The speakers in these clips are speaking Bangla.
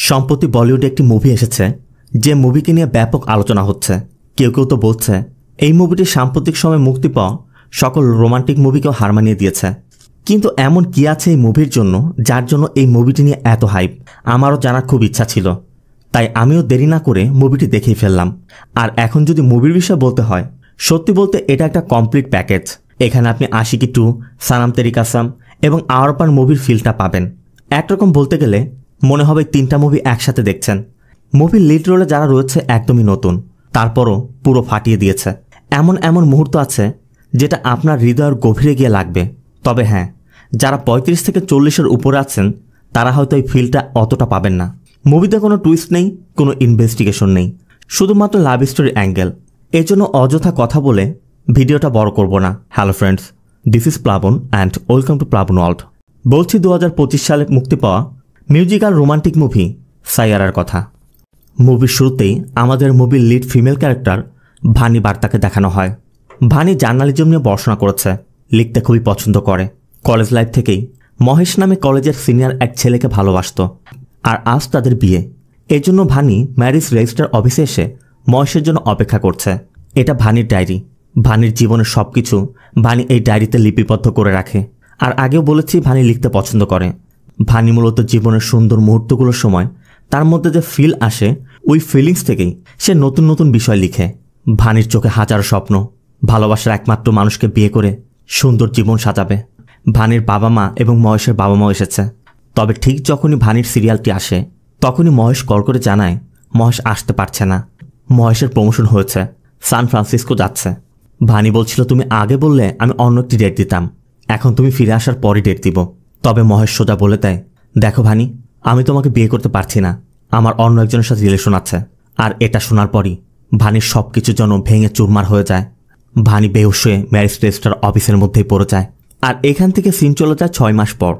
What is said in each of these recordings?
সম্প্রতি বলিউডে একটি মুভি এসেছে যে মুভিকে নিয়ে ব্যাপক আলোচনা হচ্ছে। কেউ কেউ তো বলছে এই মুভিটি সাম্প্রতিক সময়ে মুক্তি পাওয়া সকল রোমান্টিক মুভিকেও হার মানিয়ে দিয়েছে। কিন্তু এমন কি আছে এই মুভির জন্য যার জন্য এই মুভিটি নিয়ে এত হাইপ? আমারও জানার খুব ইচ্ছা ছিল, তাই আমিও দেরি না করে মুভিটি দেখেই ফেললাম। আর এখন যদি মুভির বিষয়ে বলতে হয়, সত্যি বলতে এটা একটা কমপ্লিট প্যাকেজ। এখানে আপনি আশিকি 2, সানাম তেরি কাসম এবং আওয়ার মুভির ফিলটা পাবেন। একরকম বলতে গেলে মনে হবে 3টা মুভি একসাথে দেখছেন। মুভির লিড রোলে যারা রয়েছে একদমই নতুন, তারপরও পুরো ফাটিয়ে দিয়েছে। এমন এমন মুহূর্ত আছে যেটা আপনার হৃদয়ের গভীরে গিয়ে লাগবে। তবে হ্যাঁ, যারা 35 থেকে 40-এর উপরে আছেন তারা হয়তো এই ফিলটা অতটা পাবেন না। মুভিতে কোনো টুইস্ট নেই, কোনো ইনভেস্টিগেশন নেই, শুধুমাত্র লাভ স্টোরি অ্যাঙ্গেল। এজন্য অযথা কথা বলে ভিডিওটা বড় করব না। হ্যালো ফ্রেন্ডস, দিস ইজ প্লাবন অ্যান্ড ওয়েলকাম টু প্লাবন ওয়ার্ল্ড। বলছি 2025 সালে মুক্তি পাওয়া মিউজিক্যাল রোমান্টিক মুভি সাইয়ারার কথা। মুভির শুরুতেই আমাদের মুভির লিড ফিমেল ক্যারেক্টার ভানি বার্তাকে দেখানো হয়। ভানি জার্নালিজম নিয়ে পড়াশোনা করেছে, লিখতে খুবই পছন্দ করে। কলেজ লাইফ থেকেই মহেশ নামে কলেজের সিনিয়র এক ছেলেকে ভালোবাসত, আর আজ তাদের বিয়ে। এজন্য ভানি ম্যারেজ রেজিস্টার অফিসে এসে মহেশের জন্য অপেক্ষা করছে। এটা ভানির ডায়েরি। ভানির জীবনের সবকিছু ভানি এই ডায়েরিতে লিপিবদ্ধ করে রাখে। আর আগেও বলেছি ভানি লিখতে পছন্দ করে। ভানি মূলত জীবনের সুন্দর মুহূর্তগুলোর সময় তার মধ্যে যে ফিল আসে, ওই ফিলিংস থেকেই সে নতুন নতুন বিষয় লিখে। ভানির চোখে হাজারো স্বপ্ন, ভালোবাসার একমাত্র মানুষকে বিয়ে করে সুন্দর জীবন সাজাবে। ভানির বাবা মা এবং মহেশের বাবা মাও এসেছে। তবে ঠিক যখনই ভানির সিরিয়ালটি আসে তখনই মহেশ কল করে জানায় মহেশ আসতে পারছে না। মহেশের প্রমোশন হয়েছে, সান ফ্রান্সিসকো যাচ্ছে। ভানি বলছিল তুমি আগে বললে আমি অন্য একটি ডেট দিতাম, এখন তুমি ফিরে আসার পরই ডেট দিব। তবে মহেশ সোজা বলে দেয়, দেখো ভানি, আমি তোমাকে বিয়ে করতে পারছি না, আমার অন্য একজনের সাথে রিলেশন আছে। আর এটা শোনার পরই ভানির সব কিছু যেন ভেঙে চুরমার হয়ে যায়। ভানি বেহুশ হয়ে ম্যারেজ রেজিস্টার অফিসের মধ্যেই পড়ে যায়। আর এখান থেকে সিন চলে যায় 6 মাস পর।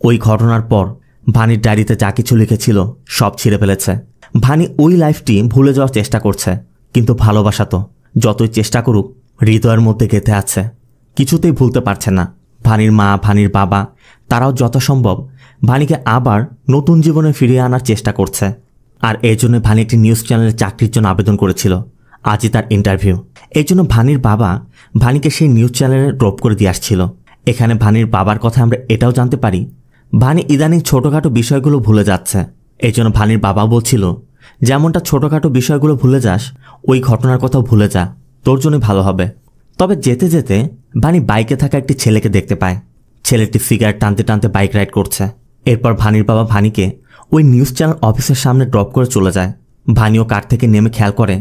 ওই ঘটনার পর ভানির ডায়েরিতে যা কিছু লিখেছিল সব ছিঁড়ে ফেলেছে। ভানি ওই লাইফটি ভুলে যাওয়ার চেষ্টা করছে, কিন্তু ভালোবাসা তো যতই চেষ্টা করুক হৃদয়ের মধ্যে গেঁথে আছে, কিছুতেই ভুলতে পারছে না। ভানির মা, ভানির বাবা, তারাও যথাসম্ভব ভানিকে আবার নতুন জীবনে ফিরিয়ে আনার চেষ্টা করছে। আর এই জন্য ভানি একটি নিউজ চ্যানেলে চাকরির জন্য আবেদন করেছিল। আজই তার ইন্টারভিউ। এই জন্য ভানির বাবা ভানিকে সেই নিউজ চ্যানেলে ড্রপ করে দিয়ে আসছিল। এখানে ভানির বাবার কথা আমরা এটাও জানতে পারি, ভানি ইদানিং ছোটোখাটো বিষয়গুলো ভুলে যাচ্ছে। এই জন্য ভানির বাবা বলছিল, যেমনটা ছোটোখাটো বিষয়গুলো ভুলে যাস, ওই ঘটনার কথাও ভুলে যা, তোর জন্যই ভালো হবে। তবে যেতে যেতে ভানি বাইকে থাকা একটি ছেলেকে দেখতে পায়। ছেলেটি সিগারেট টানতে টানতে বাইক রাইড করছে। এরপর ভানির বাবা ভানিকে ওই নিউজ চ্যানেল অফিসের সামনে ড্রপ করে চলে যায়। ভানিও কার থেকে নেমে খেয়াল করে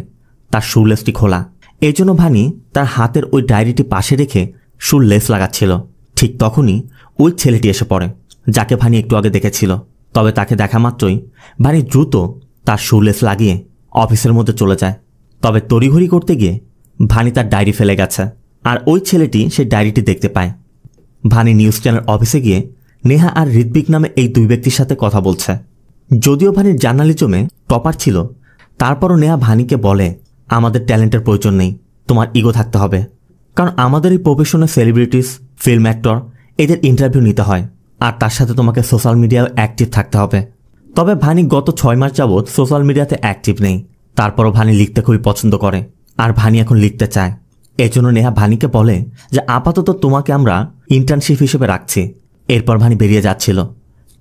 তার শুলেসটি খোলা। এই জন্য ভানি তার হাতের ওই ডায়েরিটি পাশে রেখে শুর লেস লাগাচ্ছিল। ঠিক তখনই ওই ছেলেটি এসে পড়ে, যাকে ভানি একটু আগে দেখেছিল। তবে তাকে দেখা মাত্রই ভানি দ্রুত তার শুলেস লাগিয়ে অফিসের মধ্যে চলে যায়। তবে তড়িঘড়ি করতে গিয়ে ভানি তার ডায়েরি ফেলে গেছে। আর ওই ছেলেটি সেই ডায়েরিটি দেখতে পায়। ভানি নিউজ চ্যানেল অফিসে গিয়ে নেহা আর ঋত্বিক নামে এই দুই ব্যক্তির সাথে কথা বলছে। যদিও ভানির জার্নালিজমে টপার ছিল, তারপরও নেহা ভানিকে বলে, আমাদের ট্যালেন্টের প্রয়োজন নেই, তোমার ইগো থাকতে হবে। কারণ আমাদের এই প্রফেশনে সেলিব্রিটিস, ফিল্ম অ্যাক্টর এদের ইন্টারভিউ নিতে হয়, আর তার সাথে তোমাকে সোশ্যাল মিডিয়ায় অ্যাক্টিভ থাকতে হবে। তবে ভানি গত 6 মাস যাবৎ সোশ্যাল মিডিয়াতে অ্যাক্টিভ নেই। তারপরও ভানি লিখতে খুবই পছন্দ করে, আর ভানি এখন লিখতে চায়। এজন্য নেহা ভানিকে বলে যে আপাতত তোমাকে আমরা ইন্টার্নশিপ হিসেবে রাখছি। এরপর ভানি বেরিয়ে যাচ্ছিল।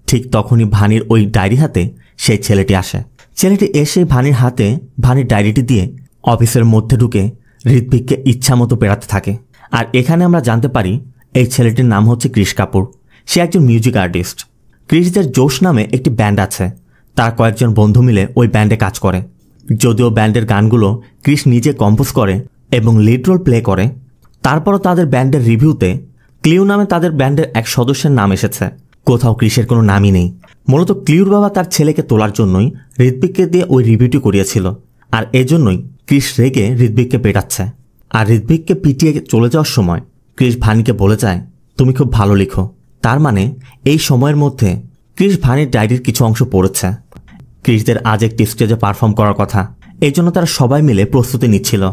ঠিক তখনই ভানির ওই ডায়েরি হাতে সেই ছেলেটি আসে। ছেলেটি এসে ভানির হাতে ভানির ডায়েরিটি দিয়ে অফিসের মধ্যে ঢুকে ঋত্বিককে ইচ্ছামতো পেরাতে থাকে। আর এখানে আমরা জানতে পারি এই ছেলেটির নাম হচ্ছে ক্রিশ কাপুর। সে একজন মিউজিক আর্টিস্ট। ক্রিশদের জোশ নামে একটি ব্যান্ড আছে, তার কয়েকজন বন্ধু মিলে ওই ব্যান্ডে কাজ করে। যদিও ব্যান্ডের গানগুলো ক্রিশ নিজে কম্পোজ করে এবং লিড রোল প্লে করে, তারপরও তাদের ব্যান্ডের রিভিউতে ক্লিউ নামে তাদের ব্যান্ডের এক সদস্যের নাম এসেছে। কোথাও ক্রিশের কোনো নামই নেই। মূলত ক্লিউর বাবা তার ছেলেকে তোলার জন্যই ঋত্বিককে দিয়ে ওই রিভিউটি করিয়েছিল। আর এজন্যই ক্রিশ রেগে ঋত্বিককে পেটাচ্ছে। আর ঋত্বিককে পিটিয়ে চলে যাওয়ার সময় ক্রিশ ভানিকে বলে যায়, তুমি খুব ভালো লিখো। তার মানে এই সময়ের মধ্যে ক্রিশ ভানির ডায়েরির কিছু অংশ পড়েছে। ক্রিশদের আজ একটি স্টেজে পারফর্ম করার কথা, এই জন্য তারা সবাই মিলে প্রস্তুতি নিচ্ছিল।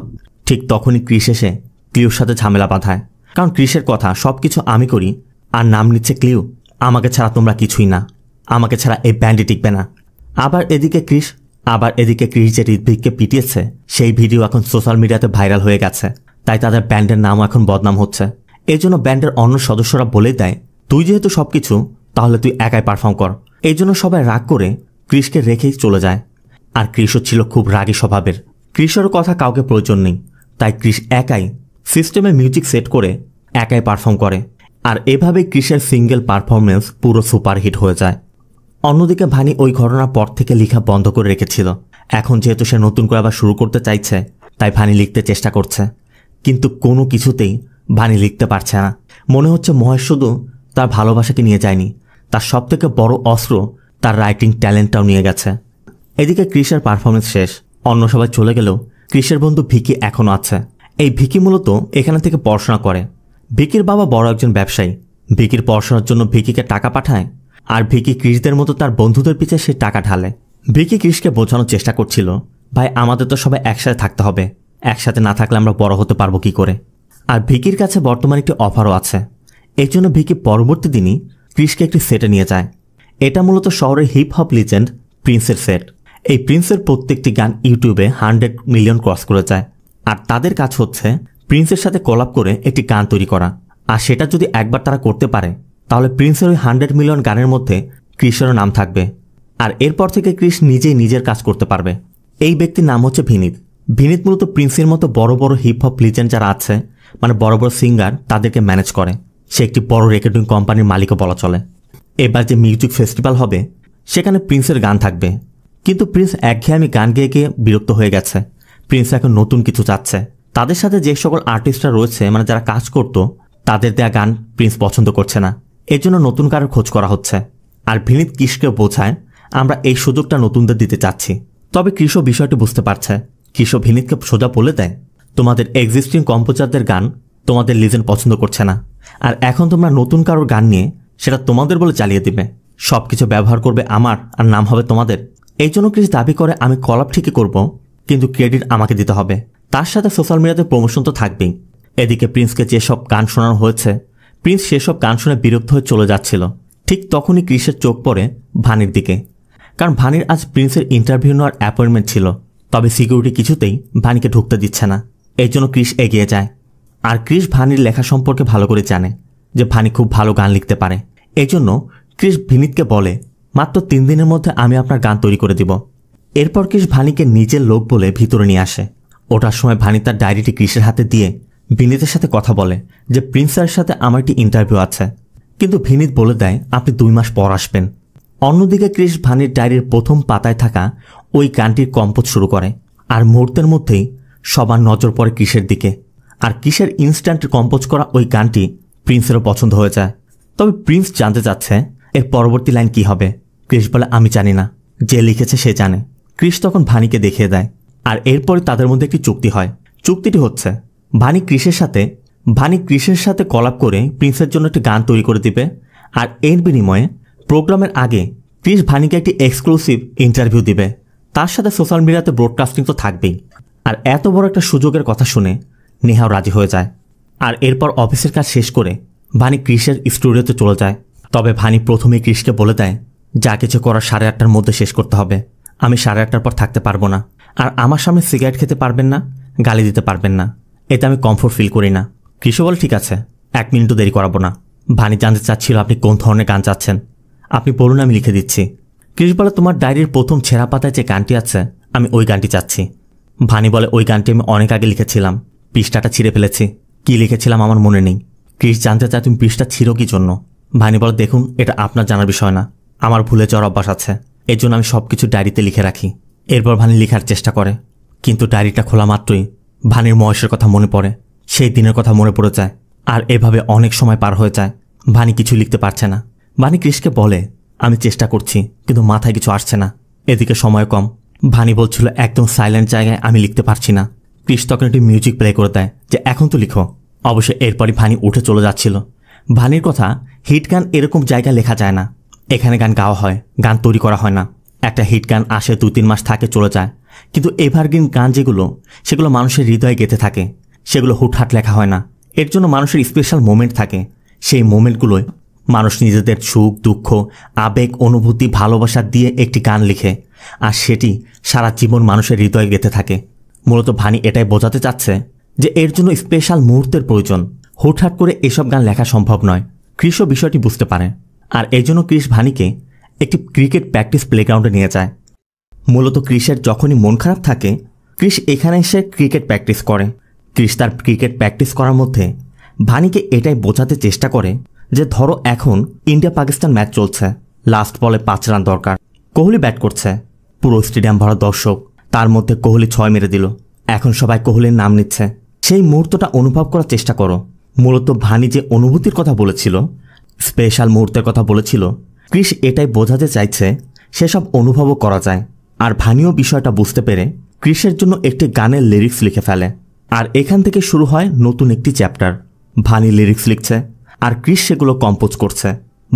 ঠিক তখনই ক্রিশ এসে ক্লিউর সাথে ঝামেলা বাঁধায়। কারণ ক্রিশের কথা সবকিছু আমি করি, আর নাম নিচ্ছে ক্লিউ। আমাকে ছাড়া তোমরা কিছুই না, আমাকে ছাড়া এই ব্যান্ডই টিকবে না। আবার এদিকে ক্রিস যে ঋত্বিককে পিটিয়েছে সেই ভিডিও এখন সোশ্যাল মিডিয়াতে ভাইরাল হয়ে গেছে, তাই তাদের ব্যান্ডের নামও এখন বদনাম হচ্ছে। এই জন্য ব্যান্ডের অন্য সদস্যরা বলে দেয় তুই যেহেতু সবকিছু তাহলে তুই একাই পারফর্ম কর। এই জন্য সবাই রাগ করে ক্রিসকে রেখেই চলে যায়। আর ক্রিসও ছিল খুব রাগী স্বভাবের, ক্রিসের কথা কাউকে প্রয়োজন নেই, তাই ক্রিস একাই সিস্টেমে মিউজিক সেট করে একাই পারফর্ম করে। আর এভাবেই ক্রিসের সিঙ্গেল পারফরমেন্স পুরো সুপারহিট হয়ে যায়। অন্যদিকে ভানি ওই ঘটনার পর থেকে লেখা বন্ধ করে রেখেছিল। এখন যেহেতু সে নতুন করে আবার শুরু করতে চাইছে, তাই ভানি লিখতে চেষ্টা করছে, কিন্তু কোনো কিছুতেই ভানি লিখতে পারছে না। মনে হচ্ছে মহেশ শুধু তার ভালোবাসাকে নিয়ে যায়নি, তার সবথেকে বড় অস্ত্র তার রাইটিং ট্যালেন্টটাও নিয়ে গেছে। এদিকে ক্রিসের পারফরমেন্স শেষ, অন্য সবাই চলে গেলেও ক্রিসের বন্ধু ভিকি এখনও আছে। এই ভিকি মূলত এখানে থেকে পড়াশোনা করে। ভিকির বাবা বড় একজন ব্যবসায়ী। ভিকির পড়াশোনার জন্য ভিকিকে টাকা পাঠায়, আর ভিকি ক্রিসদের মতো তার বন্ধুদের পিছে সে টাকা ঢালে। ভিকি ক্রিসকে বোঝানোর চেষ্টা করছিল, ভাই আমাদের তো সবাই একসাথে থাকতে হবে, একসাথে না থাকলে আমরা বড় হতে পারবো কি করে। আর ভিকির কাছে বর্তমানে একটি অফারও আছে। এই জন্য ভিকি পরবর্তী দিনই ক্রিসকে একটি সেটে নিয়ে যায়। এটা মূলত শহরের হিপ হপ লিজেন্ড প্রিন্সের সেট। এই প্রিন্সের প্রত্যেকটি গান ইউটিউবে 100 মিলিয়ন ক্রস করে যায়। আর তাদের কাজ হচ্ছে প্রিন্সের সাথে কোলাপ করে একটি গান তৈরি করা। আর সেটা যদি একবার তারা করতে পারে তাহলে প্রিন্সের ওই 100 মিলিয়ন গানের মধ্যে ক্রিসেরও নাম থাকবে। আর এরপর থেকে ক্রিস নিজেই নিজের কাজ করতে পারবে। এই ব্যক্তির নাম হচ্ছে ভিনিত। ভিনিত মূলত প্রিন্সের মতো বড় বড় হিপ হপ লিজেন্ড যারা আছে, মানে বড় বড় সিঙ্গার, তাদেরকে ম্যানেজ করে। সে একটি বড় রেকর্ডিং কোম্পানির মালিকও বলা চলে। এবার যে মিউজিক ফেস্টিভ্যাল হবে সেখানে প্রিন্সের গান থাকবে, কিন্তু প্রিন্স একঘেয়েমি গান গেয়ে গিয়ে বিরক্ত হয়ে গেছে। প্রিন্স এখন নতুন কিছু চাচ্ছে। তাদের সাথে যে সকল আর্টিস্টরা রয়েছে, মানে যারা কাজ করতো, তাদের দেয়া গান প্রিন্স পছন্দ করছে না। এর জন্য নতুন কারোর খোঁজ করা হচ্ছে। আর ভিনিত ক্রিসকে বোঝায় আমরা এই সুযোগটা নতুনদের দিতে চাচ্ছি। তবে ক্রিসও বিষয়টি বুঝতে পারছে। ক্রিসও ভিনিতকে সোজা বলে দেয়, তোমাদের এক্সিস্টিং কম্পোজারদের গান তোমাদের লিজেন্ড পছন্দ করছে না, আর এখন তোমরা নতুন কারোর গান নিয়ে সেটা তোমাদের বলে চালিয়ে দিবে, সবকিছু ব্যবহার করবে আমার, আর নাম হবে তোমাদের। এই জন্য ক্রিস দাবি করে আমি কলাপ ঠিকই করব, কিন্তু ক্রেডিট আমাকে দিতে হবে। তার সাথে সোশ্যাল মিডিয়াতে প্রমোশন তো থাকবেই। এদিকে প্রিন্সকে যেসব গান শোনানো হয়েছে, প্রিন্স সেসব গান শুনে বিরক্ত হয়ে চলে যাচ্ছিল। ঠিক তখনই ক্রিসের চোখ পড়ে ভানির দিকে, কারণ ভানির আজ প্রিন্সের ইন্টারভিউ নেওয়ার অ্যাপয়েন্টমেন্ট ছিল। তবে সিকিউরিটি কিছুতেই ভানিকে ঢুকতে দিচ্ছে না। এই জন্য ক্রিস এগিয়ে যায়। আর ক্রিস ভানির লেখা সম্পর্কে ভালো করে জানে যে ভানি খুব ভালো গান লিখতে পারে। এই জন্য ক্রিস ভিনিতকে বলে, মাত্র 3 দিনের মধ্যে আমি আপনার গান তৈরি করে দিব। এরপর ক্রিস ভানিকে নিজের লোক বলে ভিতরে নিয়ে আসে। ওটার সময় ভানি তার ডায়েরিটি ক্রিসের হাতে দিয়ে ভিনিতের সাথে কথা বলে যে প্রিন্সের সাথে আমার একটি ইন্টারভিউ আছে, কিন্তু ভিনিত বলে দেয় আপনি 2 মাস পর আসবেন। অন্যদিকে ক্রিস ভানির ডায়েরির প্রথম পাতায় থাকা ওই গানটির কম্পোজ শুরু করে। আর মুহূর্তের মধ্যেই সবার নজর পড়ে ক্রিসের দিকে। আর ক্রিসের ইনস্ট্যান্ট কম্পোজ করা ওই গানটি প্রিন্সেরও পছন্দ হয়ে যায়। তবে প্রিন্স জানতে চাচ্ছে এর পরবর্তী লাইন কি হবে। ক্রিস বলে আমি জানি না, যে লিখেছে সে জানে। ক্রিস তখন ভানিকে দেখিয়ে দেয়। আর এরপরে তাদের মধ্যে একটি চুক্তি হয়। চুক্তিটি হচ্ছে ভানি ক্রিসের সাথে কলাপ করে প্রিন্সের জন্য একটি গান তৈরি করে দিবে। আর এর বিনিময়ে প্রোগ্রামের আগে ক্রিস ভানিকে একটি এক্সক্লুসিভ ইন্টারভিউ দিবে। তার সাথে সোশ্যাল মিডিয়াতে ব্রডকাস্টিং তো থাকবেই। আর এত বড় একটা সুযোগের কথা শুনে নেহাও রাজি হয়ে যায়। আর এরপর অফিসের কাজ শেষ করে ভানি ক্রিসের স্টুডিওতে চলে যায়। তবে ভানি প্রথমেই ক্রিসকে বলে দেয় যা কিছু করার 8:30টার মধ্যে শেষ করতে হবে। আমি 8:30টার পর থাকতে পারবো না। আর আমার সামনে সিগারেট খেতে পারবেন না, গালি দিতে পারবেন না, এতে আমি কমফোর্ট ফিল করি না। ক্রিসও বলে ঠিক আছে, 1 মিনিটও দেরি করাবো না। ভানি জানতে চাচ্ছিল আপনি কোন ধরনের গান চাচ্ছেন, আপনি বলুন আমি লিখে দিচ্ছি। ক্রিস বলে তোমার ডায়েরির প্রথম ছেঁড়া পাতায় যে গানটি আছে আমি ওই গানটি চাচ্ছি। ভানি বলে ওই গানটি আমি অনেক আগে লিখেছিলাম, পৃষ্ঠাটা ছিঁড়ে ফেলেছি, কি লিখেছিলাম আমার মনে নেই। ক্রিস জানতে চায় তুমি পৃষ্ঠা ছিঁড়ো কি জন্য। ভানি বলে দেখুন এটা আপনার জানার বিষয় না, আমার ভুলে যাওয়ার অভ্যাস আছে, এর জন্য আমি সবকিছু ডায়েরিতে লিখে রাখি। এরপর ভানি লেখার চেষ্টা করে, কিন্তু ডায়েরিটা খোলা মাত্রই ভানির মহেশের কথা মনে পড়ে। সেই দিনের কথা মনে পড়ে যায়। আর এভাবে অনেক সময় পার হয়ে যায়। ভানি কিছু লিখতে পারছে না। ভানি ক্রিসকে বলে আমি চেষ্টা করছি, কিন্তু মাথায় কিছু আসছে না। এদিকে সময় কম। ভানি বলছিল একদম সাইলেন্ট জায়গায় আমি লিখতে পারছি না। ক্রিস তখন একটি মিউজিক প্লে করে দেয় যে এখন তো লিখো। অবশ্য এরপরই ভানি উঠে চলে যাচ্ছিল। ভানির কথা হিট গান এরকম জায়গায় লেখা যায় না। এখানে গান গাওয়া হয়, গান তৈরি করা হয় না। একটা হিট গান আসে 2-3 মাস থাকে চলে যায়, কিন্তু এভারগ্রিন গান যেগুলো সেগুলো মানুষের হৃদয়ে গেঁথে থাকে, সেগুলো হুটহাট লেখা হয় না। এর জন্য মানুষের স্পেশাল মোমেন্ট থাকে। সেই মোমেন্টগুলোয় মানুষ নিজেদের সুখ দুঃখ আবেগ অনুভূতি ভালোবাসা দিয়ে একটি গান লিখে আর সেটি সারা জীবন মানুষের হৃদয়ে গেঁথে থাকে। মূলত ভানি এটাই বোঝাতে চাচ্ছে যে এর জন্য স্পেশাল মুহূর্তের প্রয়োজন। হুটহাট করে এসব গান লেখা সম্ভব নয়। ক্রিসও বিষয়টি বুঝতে পারে, আর এই জন্য ক্রিস ভানিকে একটি ক্রিকেট প্র্যাকটিস প্লেগ্রাউন্ডে নিয়ে যায়। মূলত ক্রিসের যখনই মন খারাপ থাকে, ক্রিস এখানে এসে ক্রিকেট প্র্যাকটিস করে। ক্রিস তার ক্রিকেট প্র্যাকটিস করার মধ্যে ভানিকে এটাই বোঝাতে চেষ্টা করে যে ধরো এখন ইন্ডিয়া পাকিস্তান ম্যাচ চলছে, লাস্ট বলে 5 রান দরকার। কোহলি ব্যাট করছে, পুরো স্টেডিয়াম ভরা দর্শক, তার মধ্যে কোহলি 6 মেরে দিল। এখন সবাই কোহলির নাম নিচ্ছে। সেই মুহূর্তটা অনুভব করার চেষ্টা করো। মূলত ভানি যে অনুভূতির কথা বলেছিল, স্পেশাল মুহূর্তের কথা বলেছিল, ক্রিস এটাই বোঝাতে চাইছে সেসব অনুভবও করা যায়। আর ভানিও বিষয়টা বুঝতে পেরে ক্রিসের জন্য একটি গানের লিরিক্স লিখে ফেলে। আর এখান থেকে শুরু হয় নতুন একটি চ্যাপ্টার। ভানি লিরিক্স লিখছে আর ক্রিস সেগুলো কম্পোজ করছে।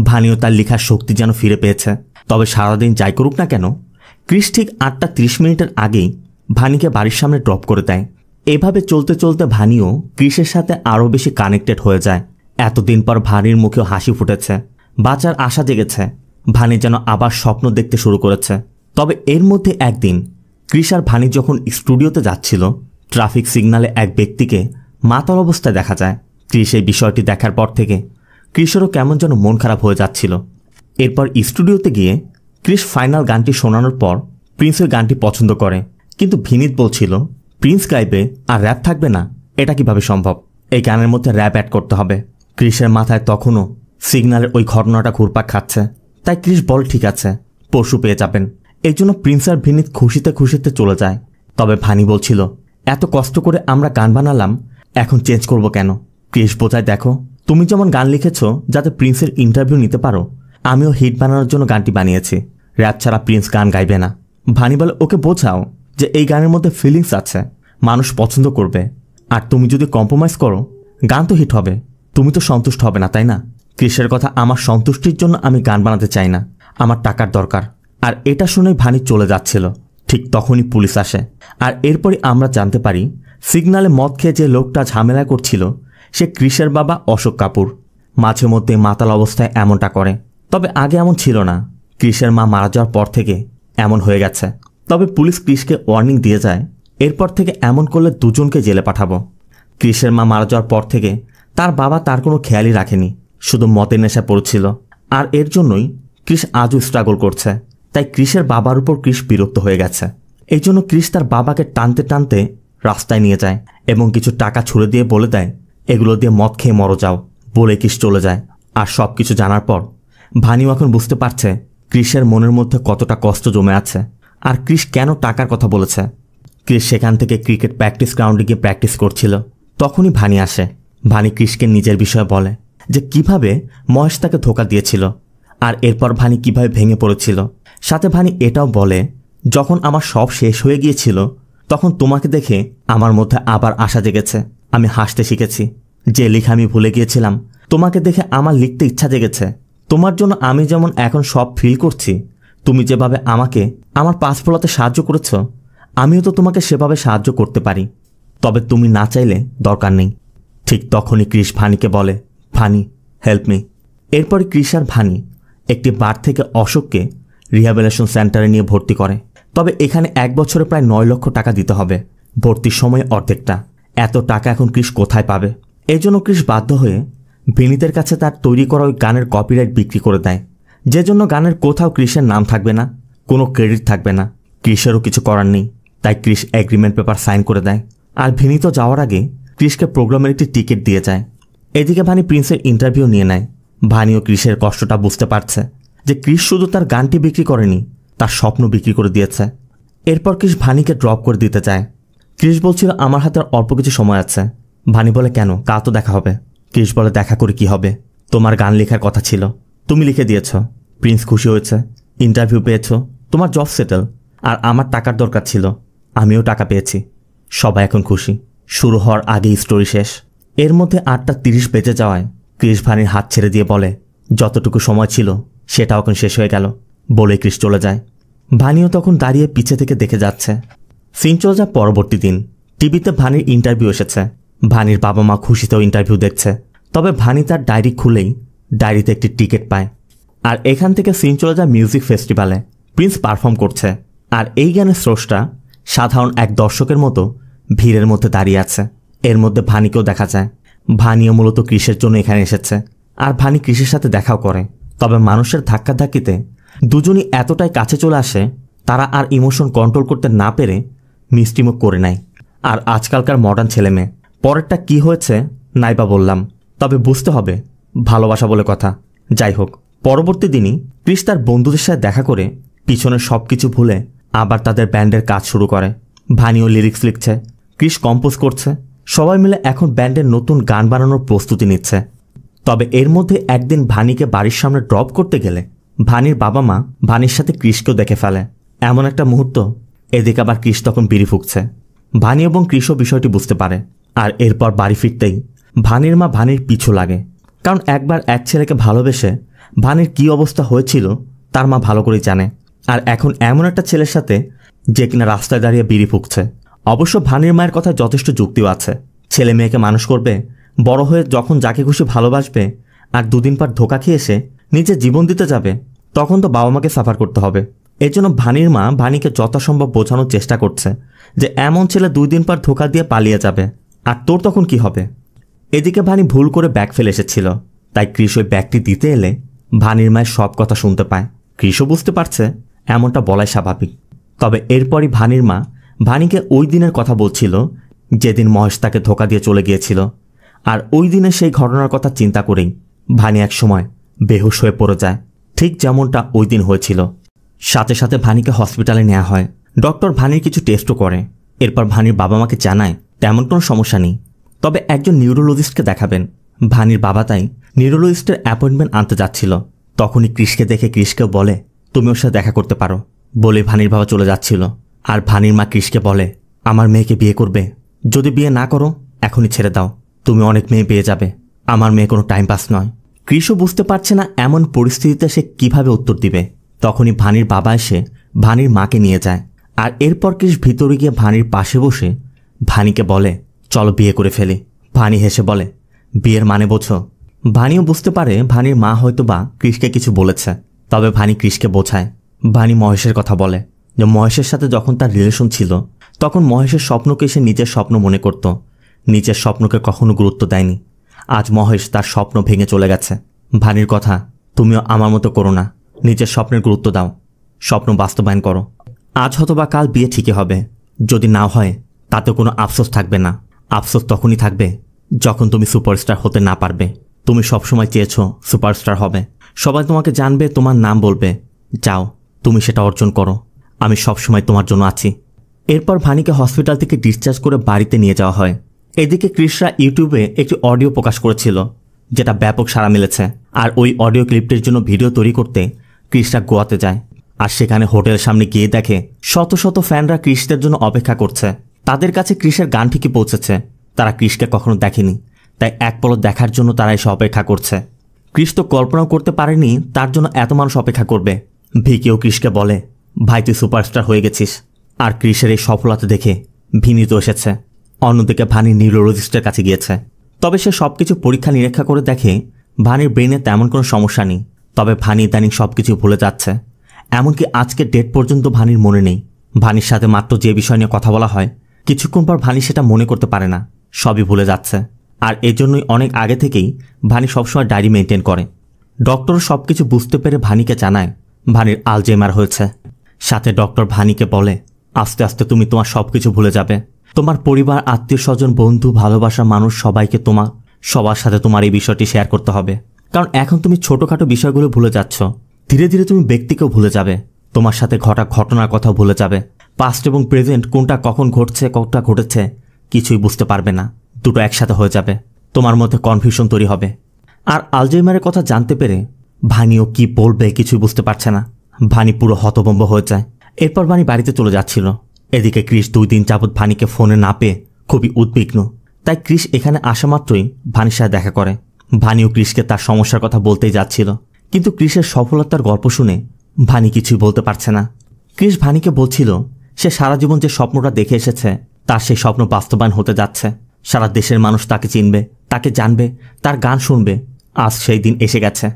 ভানিও তার লেখার শক্তি যেন ফিরে পেয়েছে। তবে সারাদিন যাই করুক না কেন, ক্রিস ঠিক 8:30 আগেই ভানিকে বাড়ির সামনে ড্রপ করে দেয়। এভাবে চলতে চলতে ভানিও ক্রিসের সাথে আরও বেশি কানেক্টেড হয়ে যায়। এতদিন পর ভানির মুখেও হাসি ফুটেছে, বাঁচার আশা জেগেছে। ভানি যেন আবার স্বপ্ন দেখতে শুরু করেছে। তবে এর মধ্যে একদিন ক্রিস আর ভানি যখন স্টুডিওতে যাচ্ছিল, ট্রাফিক সিগন্যালে এক ব্যক্তিকে মাতাল অবস্থায় দেখা যায়। ক্রিস এই বিষয়টি দেখার পর থেকে ক্রিসেরও কেমন যেন মন খারাপ হয়ে যাচ্ছিল। এরপর স্টুডিওতে গিয়ে ক্রিস ফাইনাল গানটি শোনানোর পর প্রিন্সের গানটি পছন্দ করে। কিন্তু ভিনিত বলছিল প্রিন্স গাইবে আর র্যাপ থাকবে না, এটা কিভাবে সম্ভব? এই গানের মধ্যে র্যাপ অ্যাড করতে হবে। ক্রিসের মাথায় তখনও সিগন্যালের ওই ঘটনাটা ঘুরপাক খাচ্ছে। তাই ক্রিস বল ঠিক আছে, পরশু পেয়ে যাবেন। এই জন্য প্রিন্স আর ভিনিত খুশিতে খুশিতে চলে যায়। তবে ভানি বলছিল এত কষ্ট করে আমরা গান বানালাম, এখন চেঞ্জ করব কেন? ক্রিস বোঝায় দেখো, তুমি যেমন গান লিখেছ যাতে প্রিন্সের ইন্টারভিউ নিতে পারো, আমিও হিট বানানোর জন্য গানটি বানিয়েছি। র্যাপ ছাড়া প্রিন্স গান গাইবে না। ভানি বলে ওকে বোঝাও যে এই গানের মধ্যে ফিলিংস আছে, মানুষ পছন্দ করবে। আর তুমি যদি কম্প্রোমাইজ করো, গান তো হিট হবে, তুমি তো সন্তুষ্ট হবে না, তাই না? ক্রিসের কথা, আমার সন্তুষ্টির জন্য আমি গান বানাতে চাই না, আমার টাকার দরকার। আর এটা শুনেই ভানি চলে যাচ্ছিল। ঠিক তখনই পুলিশ আসে। আর এরপরই আমরা জানতে পারি সিগন্যালে মদ খেয়ে যে লোকটা ঝামেলা করছিল সে ক্রিসের বাবা অশোক কাপুর। মাঝে মধ্যে মাতাল অবস্থায় এমনটা করে। তবে আগে এমন ছিল না। ক্রিসের মা মারা যাওয়ার পর থেকে এমন হয়ে গেছে। তবে পুলিশ ক্রিসকে ওয়ার্নিং দিয়ে যায়, এরপর থেকে এমন করলে দুজনকে জেলে পাঠাবো। ক্রিসের মা মারা যাওয়ার পর থেকে তার বাবা তার কোনো খেয়ালই রাখেনি, শুধু মদের নেশা পড়েছিল। আর এর জন্যই ক্রিস আজও স্ট্রাগল করছে। তাই ক্রিসের বাবার উপর ক্রিস বিরক্ত হয়ে গেছে। এই জন্য ক্রিস তার বাবাকে টানতে টানতে রাস্তায় নিয়ে যায় এবং কিছু টাকা ছুড়ে দিয়ে বলে দেয় এগুলো দিয়ে মদ খেয়ে মরো যাও বলে ক্রিস চলে যায়। আর সব কিছু জানার পর ভানিও এখন বুঝতে পারছে ক্রিসের মনের মধ্যে কতটা কষ্ট জমে আছে আর ক্রিস কেন টাকার কথা বলেছে। ক্রিস সেখান থেকে ক্রিকেট প্র্যাকটিস গ্রাউন্ডে গিয়ে প্র্যাকটিস করছিল। তখনই ভানি আসে। ভানি ক্রিসকে নিজের বিষয়ে বলে যে কিভাবে মহেশ তাকে ধোঁকা দিয়েছিল আর এরপর ভানি কিভাবে ভেঙে পড়েছিল। সাথে ভানি এটাও বলে যখন আমার সব শেষ হয়ে গিয়েছিল তখন তোমাকে দেখে আমার মধ্যে আবার আশা জেগেছে, আমি হাসতে শিখেছি। যে লেখা আমি ভুলে গিয়েছিলাম, তোমাকে দেখে আমার লিখতে ইচ্ছা জেগেছে। তোমার জন্য আমি যেমন এখন সব ফিল করছি, তুমি যেভাবে আমাকে আমার পাস ফলাতে সাহায্য করেছ, আমিও তো তোমাকে সেভাবে সাহায্য করতে পারি, তবে তুমি না চাইলে দরকার নেই। ঠিক তখনই ক্রিস ভানিকে বলে ভানি হেল্প মি। এরপরে ক্রিস আর ভানি একটি বার থেকে অশোককে রিহ্যাবিলিটেশন সেন্টারে নিয়ে ভর্তি করে। তবে এখানে 1 বছরে প্রায় 9 লক্ষ টাকা দিতে হবে, ভর্তির সময় অর্ধেকটা। এত টাকা এখন ক্রিস কোথায় পাবে? এই জন্য ক্রিস বাধ্য হয়ে ভিনিতের কাছে তার তৈরি করা ওই গানের কপিরাইট বিক্রি করে দেয়, যে জন্য গানের কোথাও ক্রিসের নাম থাকবে না, কোনো ক্রেডিট থাকবে না। ক্রিসেরও কিছু করার নেই, তাই ক্রিস এগ্রিমেন্ট পেপার সাইন করে দেয়। আর ভিনিত যাওয়ার আগে ক্রিসকে প্রোগ্রামের একটি টিকিট দিয়ে যায়। এদিকে ভানি প্রিন্সের ইন্টারভিউ নিয়ে নেয়। ভানিও ক্রিসের কষ্টটা বুঝতে পারছে যে ক্রিস শুধু তার গানটি বিক্রি করেনি, তার স্বপ্ন বিক্রি করে দিয়েছে। এরপর ক্রিস ভানিকে ড্রপ করে দিতে চায়। ক্রিস বলছিল আমার হাতে অল্প কিছু সময় আছে। ভানি বলে কেন, কাল তো দেখা হবে। ক্রিস বলে দেখা করে কি হবে, তোমার গান লেখার কথা ছিল, তুমি লিখে দিয়েছ, প্রিন্স খুশি হয়েছে, ইন্টারভিউ পেয়েছ, তোমার জব সেটেল। আর আমার টাকার দরকার ছিল, আমিও টাকা পেয়েছি, সবাই এখন খুশি। শুরু হওয়ার আগেই স্টোরি শেষ। এর মধ্যে 8:30 বেজে যাওয়ায় ক্রিস ভানির হাত ছেড়ে দিয়ে বলে যতটুকু সময় ছিল সেটাও এখন শেষ হয়ে গেল, বলে ক্রিস চলে যায়। ভানিও তখন দাঁড়িয়ে পিছে থেকে দেখে যাচ্ছে। সিন চলে যায় পরবর্তী দিন। টিভিতে ভানির ইন্টারভিউ এসেছে। ভানির বাবা মা খুশিতেও ইন্টারভিউ দেখছে। তবে ভানি তার ডায়েরি খুলেই ডায়েরিতে একটি টিকিট পায়। আর এখান থেকে সিন চলে যায় মিউজিক ফেস্টিভ্যালে। প্রিন্স পারফর্ম করছে। আর এই গানের স্রষ্টা সাধারণ এক দর্শকের মতো ভিড়ের মধ্যে দাঁড়িয়ে আছে। এর মধ্যে ভানিকেও দেখা যায়। ভানিও মূলত কৃষের জন্য এখানে এসেছে, আর ভানি কৃষের সাথে দেখাও করে। তবে মানুষের ধাক্কাধাক্কিতে দুজনই এতটাই কাছে চলে আসে, তারা আর ইমোশন কন্ট্রোল করতে না পেরে মিষ্টিমুখ করে নেয়। আর আজকালকার মডার্ন ছেলেমেয়ে, পরেরটা কি হয়েছে নাইবা বললাম, তবে বুঝতে হবে ভালোবাসা বলে কথা। যাই হোক, পরবর্তী দিনই কৃষ তার বন্ধুদের সাথে দেখা করে পিছনের সব কিছু ভুলে আবার তাদের ব্যান্ডের কাজ শুরু করে। ভানিও লিরিক্স লিখছে, কৃষ কম্পোজ করছে, সবাই মিলে এখন ব্যান্ডের নতুন গান বানানোর প্রস্তুতি নিচ্ছে। তবে এর মধ্যে একদিন ভানিকে বাড়ির সামনে ড্রপ করতে গেলে ভানির বাবা মা ভানির সাথে কৃষকেও দেখে ফেলে। এমন একটা মুহূর্ত, এদিকে আবার কৃষ তখন বিড়ি ফুঁকছে। ভানি এবং কৃষও বিষয়টি বুঝতে পারে, আর এরপর বাড়ি ফিরতেই ভানির মা ভানির পিছু লাগে। কারণ একবার এক ছেলেকে ভালোবেসে ভানির কী অবস্থা হয়েছিল তার মা ভালো করেই জানে। আর এখন এমন একটা ছেলের সাথে যে কিনা রাস্তায় দাঁড়িয়ে বিড়ি ফুঁকছে। অবশ্য ভানির মায়ের কথায় যথেষ্ট যুক্তিও আছে। ছেলে মেয়েকে মানুষ করবে, বড় হয়ে যখন যাকে খুশি ভালোবাসবে, আর দুদিন পর ধোকা খেয়ে এসে নিজে জীবন দিতে যাবে, তখন তো বাবা মাকে সাফার করতে হবে। এর জন্য ভানির মা ভানিকে যথাসম্ভব বোঝানোর চেষ্টা করছে যে এমন ছেলে 2 দিন পর ধোকা দিয়ে পালিয়ে যাবে, আর তোর তখন কি হবে। এদিকে ভানি ভুল করে ব্যাগ ফেলে এসেছিল, তাই কৃষ ওই ব্যাগটি দিতে এলে ভানির মায়ের সব কথা শুনতে পায়। কৃষও বুঝতে পারছে এমনটা বলাই স্বাভাবিক। তবে এরপরই ভানির মা ভানিকে ওই দিনের কথা বলছিল যেদিন মহেশ তাকে ধোকা দিয়ে চলে গিয়েছিল। আর ওই দিনের সেই ঘটনার কথা চিন্তা করেই ভানি এক সময় বেহুশ হয়ে পড়ে যায়, ঠিক যেমনটা ওই দিন হয়েছিল। সাথে সাথে ভানিকে হসপিটালে নেওয়া হয়। ডক্টর ভানির কিছু টেস্টও করে। এরপর ভানির বাবা মাকে জানায় তেমন কোনো সমস্যা নেই, তবে একজন নিউরোলজিস্টকে দেখাবেন। ভানির বাবা তাই নিউরোলজিস্টের অ্যাপয়েন্টমেন্ট আনতে যাচ্ছিল। তখনই কৃষকে দেখে কৃষকেও বলে তুমি ওর সাথে দেখা করতে পারো বলে ভানির বাবা চলে যাচ্ছিল। আর ভানির মা কৃষকে বলে আমার মেয়েকে বিয়ে করবে, যদি বিয়ে না করো এখনই ছেড়ে দাও, তুমি অনেক মেয়ে পেয়ে যাবে, আমার মেয়ে কোনো টাইম পাস নয়। কৃষও বুঝতে পারছে না এমন পরিস্থিতিতে সে কিভাবে উত্তর দিবে। তখনই ভানির বাবা এসে ভানির মাকে নিয়ে যায়। আর এরপর কৃষ ভিতরে গিয়ে ভানির পাশে বসে ভানিকে বলে চলো বিয়ে করে ফেলি। ভানি হেসে বলে বিয়ের মানে বোঝো। ভানিও বুঝতে পারে ভানির মা হয়তো বা কৃষকে কিছু বলেছে। তবে ভানি কৃষকে বোঝায়। ভানি মহেশের কথা বলে যে মহেশের সাথে যখন তার রিলেশন ছিল তখন মহেশের স্বপ্নকে সে নিজের স্বপ্ন মনে করত, নিজের স্বপ্নকে কখনো গুরুত্ব দেয়নি। আজ মহেশ তার স্বপ্ন ভেঙে চলে গেছে। ভানির কথা তুমিও আমার মতো করো না, নিজের স্বপ্নের গুরুত্ব দাও, স্বপ্ন বাস্তবায়ন করো। আজ হয়তো বা কাল বিয়ে ঠিকই হবে, যদি না হয় তাতে কোনো আফসোস থাকবে না। আফসোস তখনই থাকবে যখন তুমি সুপারস্টার হতে না পারবে। তুমি সবসময় চেয়েছো সুপারস্টার হবে, সবাই তোমাকে জানবে, তোমার নাম বলবে। যাও তুমি সেটা অর্জন করো, আমি সবসময় তোমার জন্য আছি। এরপর ভানিকে হসপিটাল থেকে ডিসচার্জ করে বাড়িতে নিয়ে যাওয়া হয়। এদিকে কৃষরা ইউটিউবে একটি অডিও প্রকাশ করেছিল যেটা ব্যাপক সাড়া মিলেছে। আর ওই অডিও ক্লিপটির জন্য ভিডিও তৈরি করতে কৃষরা গোয়াতে যায়। আর সেখানে হোটেলের সামনে গিয়ে দেখে শত শত ফ্যানরা কৃষদের জন্য অপেক্ষা করছে। তাদের কাছে কৃষের গান ঠিকই পৌঁছেছে, তারা কৃষকে কখনো দেখেনি, তাই এক পলক দেখার জন্য তারা এসে অপেক্ষা করছে। কৃষ তো কল্পনাও করতে পারেনি তার জন্য এত মানুষ অপেক্ষা করবে। ভিকিও কৃষকে বলে ভাই তুই সুপারস্টার হয়ে গেছিস। আর কৃষের এই সফলতা দেখে ভিনি তো এসেছে। অন্যদিকে ভানি নিউরোলজিস্টের কাছে গিয়েছে। তবে সে সবকিছু পরীক্ষা নিরীক্ষা করে দেখে ভানির ব্রেনে তেমন কোনো সমস্যা নেই। তবে ভানি ইদানিং সবকিছু ভুলে যাচ্ছে, এমনকি আজকের ডেট পর্যন্ত ভানির মনে নেই। ভানির সাথে মাত্র যে বিষয় নিয়ে কথা বলা হয় কিছুক্ষণ পর ভানি সেটা মনে করতে পারে না, সবই ভুলে যাচ্ছে। আর এজন্যই অনেক আগে থেকেই ভানি সবসময় ডায়েরি মেনটেন করে। ডক্টর সবকিছু বুঝতে পেরে ভানিকে জানায় ভানির আলজেইমার হয়েছে। সাথে ডক্টর ভানিকে বলে আস্তে আস্তে তুমি তোমার সবকিছু ভুলে যাবে। তোমার পরিবার, আত্মীয় স্বজন, বন্ধু, ভালোবাসার মানুষ সবাইকে সবার সাথে তোমার এই বিষয়টি শেয়ার করতে হবে। কারণ এখন তুমি ছোটখাটো বিষয়গুলো ভুলে যাচ্ছ, ধীরে ধীরে তুমি ব্যক্তিকেও ভুলে যাবে, তোমার সাথে ঘটা ঘটনার কথা ভুলে যাবে। পাস্ট এবং প্রেজেন্ট কোনটা কখন ঘটছে, কতটা ঘটেছে কিছুই বুঝতে পারবে না, দুটো একসাথে হয়ে যাবে, তোমার মধ্যে কনফিউশন তৈরি হবে। আর আলজেইমারের কথা জানতে পেরে ভানিও কি বলবে কিছুই বুঝতে পারছে না। ভানি পুরো হতভম্ব হয়ে যায়। এরপর ভানি বাড়িতে চলে যাচ্ছিল। এদিকে কৃষ 2 দিন যাবৎ ভানিকে ফোনে না পেয়ে খুবই উদ্বিগ্ন। তাই কৃষ এখানে আসা মাত্রই ভানির সাথে দেখা করে। ভানিও কৃষকে তার সমস্যার কথা বলতেই যাচ্ছিল, কিন্তু কৃষের সফলতার গল্প শুনে ভানি কিছুই বলতে পারছে না। কৃষ ভানিকে বলছিল সে সারা জীবন যে স্বপ্নটা দেখে এসেছে তার সেই স্বপ্ন বাস্তবায়ন হতে যাচ্ছে। সারা দেশের মানুষ তাকে চিনবে, তাকে জানবে, তার গান শুনবে। আজ সেই দিন এসে গেছে।